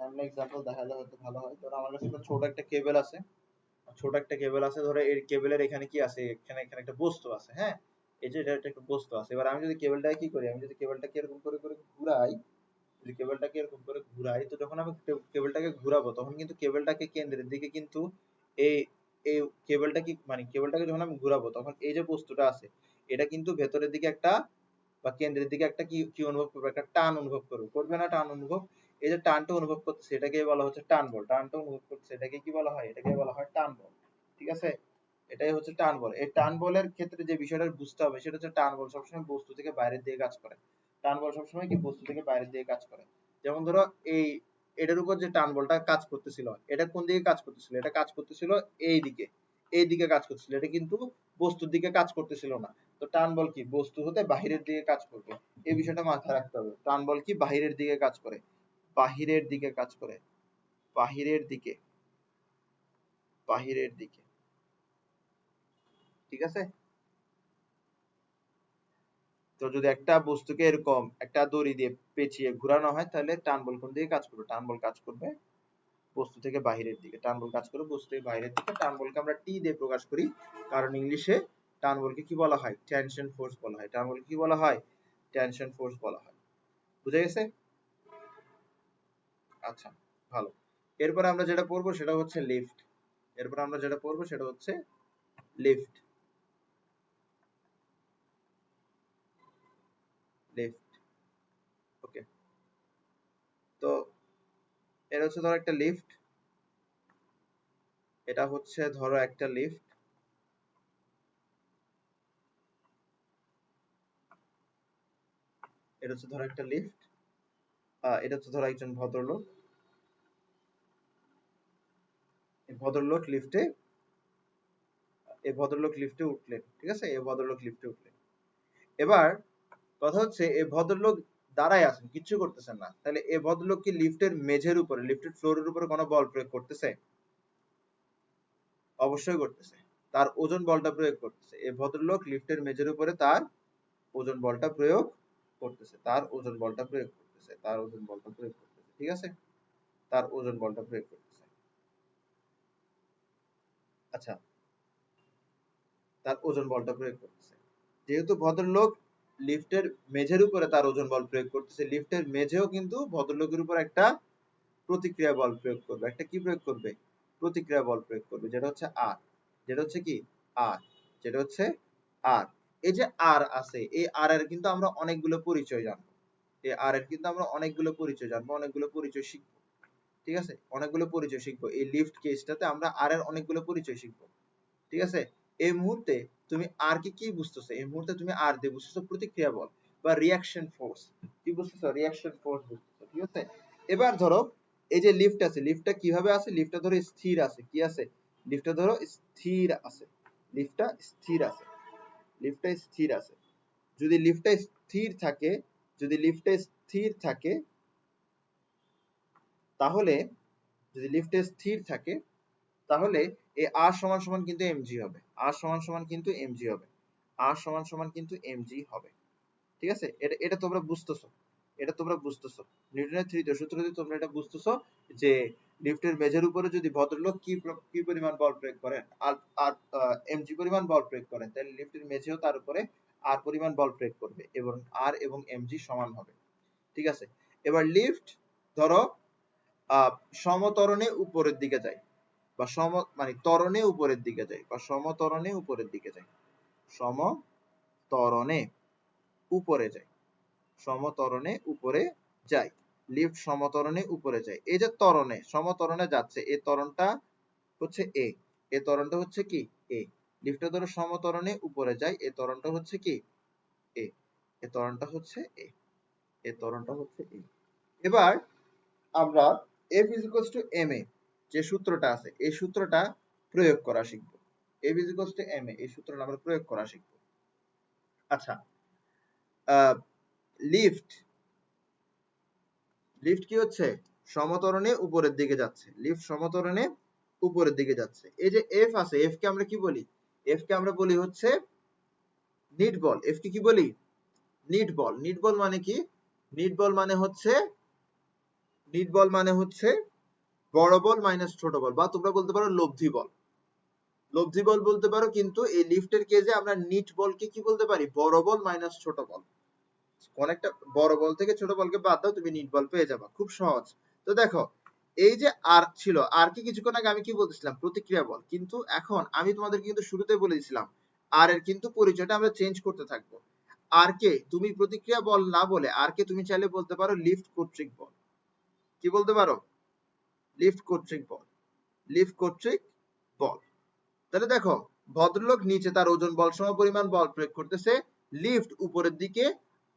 এমনি এক্সাম্পল দেখালে হয়তো ভালো হয়। ধরো আমার কাছে একটা ছোট একটা কেবল আছে। ধরো এই কেবলের এখানে কি আছে? এখানে এখানে একটা বস্তু আছে, হ্যাঁ? এই যে এটা একটা বস্তু আছে। এবার আমি যদি কেবলটাকে কি করি, আমি যদি কেবলটাকে এরকম করে করে ঘুরাই, যদি কেবলটাকে এরকম করে ঘুরাই, তো যখন আমি কেবলটাকে ঘুরাবো, তখন কিন্তু কেবলটাকে কেন্দ্রের দিকে কিন্তু এই এই কেবলটা কি, মানে কেবলটাকে যখন আমি ঘুরাবো, তখন এই যে বস্তুটা আছে, এটা কিন্তু ভেতরের দিকে একটা বা কেন্দ্রের দিকে একটা কি কি অনুভব করবে? একটা টান অনুভব করবে, করবে না টান অনুভব? এই যে টানটা অনুভব করছে, এটাকে বলা হচ্ছে টান বল। টানটা অনুভব করছে, এটাকে কি বলা হয়? এটাকে বলা হয় টান বল। ঠিক আছে? এটাই হচ্ছে টান বল। এই টান বলের ক্ষেত্রে যে বিষয়টা বুঝতে হবে সেটা হচ্ছে টান বল সবসময় বস্তু থেকে বাইরের দিকে কাজ করে। টান বল সবসময় কি বস্তু থেকে বাইরের দিকে কাজ করে। যেমন ধরো এই এটার উপর যে টান বলটা কাজ করতেছিল, এটা কোন দিকে কাজ করতেছিল? এটা কাজ করতেছিল এই দিকে, এই দিকে কাজ করতেছিল। এটা কিন্তু বস্তুর দিকে কাজ করতেছিল না। তো টান বল কি? বস্তু হতে বাহিরের দিকে কাজ করবে। এই বিষয়টা মাথায় রাখতে হবে। টান বল কি? বাহিরের দিকে কাজ করে, বাহিরের দিকে কাজ করে, বাহিরের দিকে, বাহিরের দিকে। ঠিক আছে? তো যদি একটা বস্তুকে এরকম একটা দড়ি দিয়ে পেঁচিয়ে ঘুরানো হয়, তাহলে টান বল কোন দিকে কাজ করবে? টান বল কাজ করবে বস্তু থেকে বাহিরের দিকে। টান বল কাজ করবে বস্তু থেকে বাহিরের দিকে। টান বলকে আমরা টি দিয়ে প্রকাশ করি, কারণ ইংলিশে টান বলকে কি বলা হয়? টেনশন ফোর্স বলা হয়। টান বলকে কি বলা হয়? টেনশন ফোর্স বলা হয়। বুঝা গেছে? আচ্ছা, ভালো। এরপর আমরা যেটা পড়বো সেটা হচ্ছে লিফট। এরপর আমরা যেটা পড়বো সেটা হচ্ছে লিফট। লিফট, ওকে। তো এটা হচ্ছে ধরো একটা লিফট। এটা হচ্ছে ধরো একটা লিফট। এটা হচ্ছে ধরো একটা লিফট। এটা হচ্ছে ধরো একজন ভদ্রলোক। এই ভদ্রলোক লিফটে উঠলেন। ঠিক আছে? এই ভদ্রলোক লিফটে উঠলেন। এবার কথা হচ্ছে এই ভদ্রলোক দাঁড়ায় আছেন, কিচ্ছু করতেছেন না। তাহলে এই ভদ্রলোক কি লিফটের মেঝের উপরে, লিফটের ফ্লোরের উপরে কোনো বল প্রয়োগ করতেছে? অবশ্যই করতেছে। তার ওজন বলটা প্রয়োগ করতেছে। এই ভদ্রলোক লিফটের মেঝের উপরে তার ওজন বলটা প্রয়োগ করতেছে। তার ওজন বলটা প্রয়োগ করতেছে। তার ওজন বলটা প্রয়োগ করতেছে। ঠিক আছে? তার ওজন বলটা প্রয়োগ করতেছে। আচ্ছা, তার ওজন বলটা প্রয়োগ করতেছে। যেহেতু ভদ্রলোক লিফটের মেঝের উপরে তার ওজন বল প্রয়োগ করতেছে, লিফটের মেঝেও কিন্তু ভদ্রলোকের উপর একটা প্রতিক্রিয়া বল প্রয়োগ করবে। একটা কি প্রয়োগ করবে? প্রতিক্রিয়া বল প্রয়োগ করবে, যেটা হচ্ছে আর। যেটা হচ্ছে কি? আর। যেটা হচ্ছে আর। এই যে আর আছে, এই আর এর কিন্তু আমরা অনেকগুলো পরিচয় জানবো। এই আর এর কিন্তু আমরা অনেকগুলো পরিচয় জানবো, অনেকগুলো পরিচয় শিখবো। ঠিক আছে? অনেকগুলো পরিচয় শিখবো। এই লিফট কেসটাতে আমরা আর এর অনেকগুলো পরিচয় শিখবো। ঠিক আছে? এই মুহূর্তে তুমি আর কি বুঝতেছো? এই মুহূর্তে তুমি আর দিয়ে বুঝতেছো প্রতিক্রিয়া বল বা রিঅ্যাকশন ফোর্স। কি বুঝতেছো? রিঅ্যাকশন ফোর্স বুঝতেছো। ঠিক আছে? এবার ধরো এই যে লিফট আছে, লিফটটা কিভাবে আছে? লিফটটা ধরো স্থির আছে। কি আছে? লিফটটা ধরো স্থির আছে। লিফটটা স্থির আছে। লিফটটা স্থির আছে। যদি লিফটটা স্থির থাকে, যদি লিফটটা স্থির থাকে, তাহলে যদি লিফটে স্থির থাকে, তাহলে এই আর সমান সমান কিন্তু এমজি হবে। আর সমান সমান কিন্তু এমজি হবে। আর সমান সমান কিন্তু এমজি হবে। ঠিক আছে? এটা এটা তোমরা বুঝতেছো। এটা তোমরা বুঝতেছো। নিউটনের তৃতীয় সূত্র দিয়ে তোমরা এটা বুঝতেছো যে লিফটের মেঝের উপরে যদি ভদ্রলোক কি পরিমাণ বল প্রয়োগ করেন, আর আর এমজি পরিমাণ বল প্রয়োগ করেন, তাহলে লিফটের মেঝেও তার উপরে আর পরিমাণ বল প্রয়োগ করবে এবং আর এবং এমজি সমান হবে। ঠিক আছে? এবার লিফট ধরো সমত্বরণে উপরের দিকে যায়, বা মানে ত্বরণে উপরের দিকে যায়, বা সমত্বরণে উপরের দিকে যায়। সমত্বরণে উপরে যায়। সমত্বরণে উপরে যায়। লিফট সমত্বরণে উপরে যায়। এই যে ত্বরণে, সমত্বরণে যাচ্ছে, এই ত্বরণটা হচ্ছে এ। এই ত্বরণটা হচ্ছে কি? এ। লিফটটা ধরো সমত্বরণে উপরে যায়, এই ত্বরণটা হচ্ছে কি? এ। এই ত্বরণটা হচ্ছে এ। এই ত্বরণটা হচ্ছে এ। এবার আমরা F is equals to ma যে সূত্রটা আছে, এই সূত্রটা প্রয়োগ করা শিখব। F is equals to ma এই সূত্রটা আমরা প্রয়োগ করা শিখব। আচ্ছা, লিফট লিফট কি হচ্ছে? সমত্বরণে উপরের দিকে যাচ্ছে। লিফট সমত্বরণে উপরের দিকে যাচ্ছে। এই যে F আছে, F কে আমরা কি বলি? F কে আমরা বলি হচ্ছে নিট বল। F কে কি বলি? নিট বল। নিট বল মানে কি? নিট বল মানে হচ্ছে, নিট বল মানে হচ্ছে বড় বল মাইনাস ছোট বল, বা তোমরা বলতে পারো লব্ধি বল। লব্ধি বল বলতে পারো, কিন্তু এই লিফটের কেসে আমরা নিট বলকে কি বলতে পারি? বড় বল মাইনাস ছোট বল। কোন একটা বড় বল থেকে ছোট বলকে বাদ দাও, তুমি নিট বল পেয়ে যাবা। খুব সহজ। তো দেখো, এই যে আর ছিল, আর কি কিছুক্ষণ আগে আমি কি বলতেছিলাম? প্রতিক্রিয়া বল। কিন্তু এখন আমি তোমাদেরকে কিন্তু শুরুতে বলে দিয়েছিলাম আর এর কিন্তু পরিচয়টা আমরা চেঞ্জ করতে থাকবো। আর কে তুমি প্রতিক্রিয়া বল না বলে, আর কে তুমি চাইলে বলতে পারো লিফট কর্তৃক বল। কি বলতে পারো? লিফট কর্তৃক বল। লিফট কর্তৃক বল। তাহলে দেখো, ভদ্রলোক নিচে তার ওজন বল সম পরিমাণ বল প্রয়োগ করতেছে, লিফট উপরের দিকে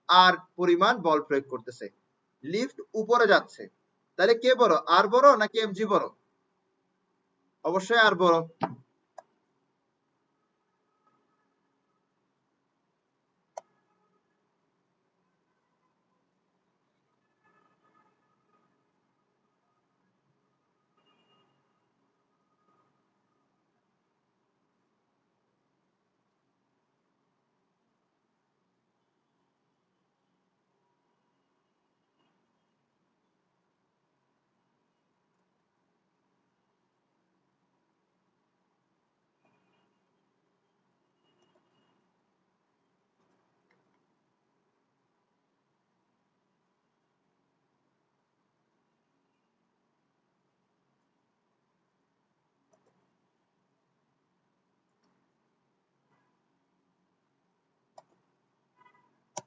আর পরিমাণ বল প্রয়োগ করতেছে। লিফট উপরে যাচ্ছে, তাহলে কে বড়? আর বড় নাকি এমজি বড়? অবশ্যই আর বড়।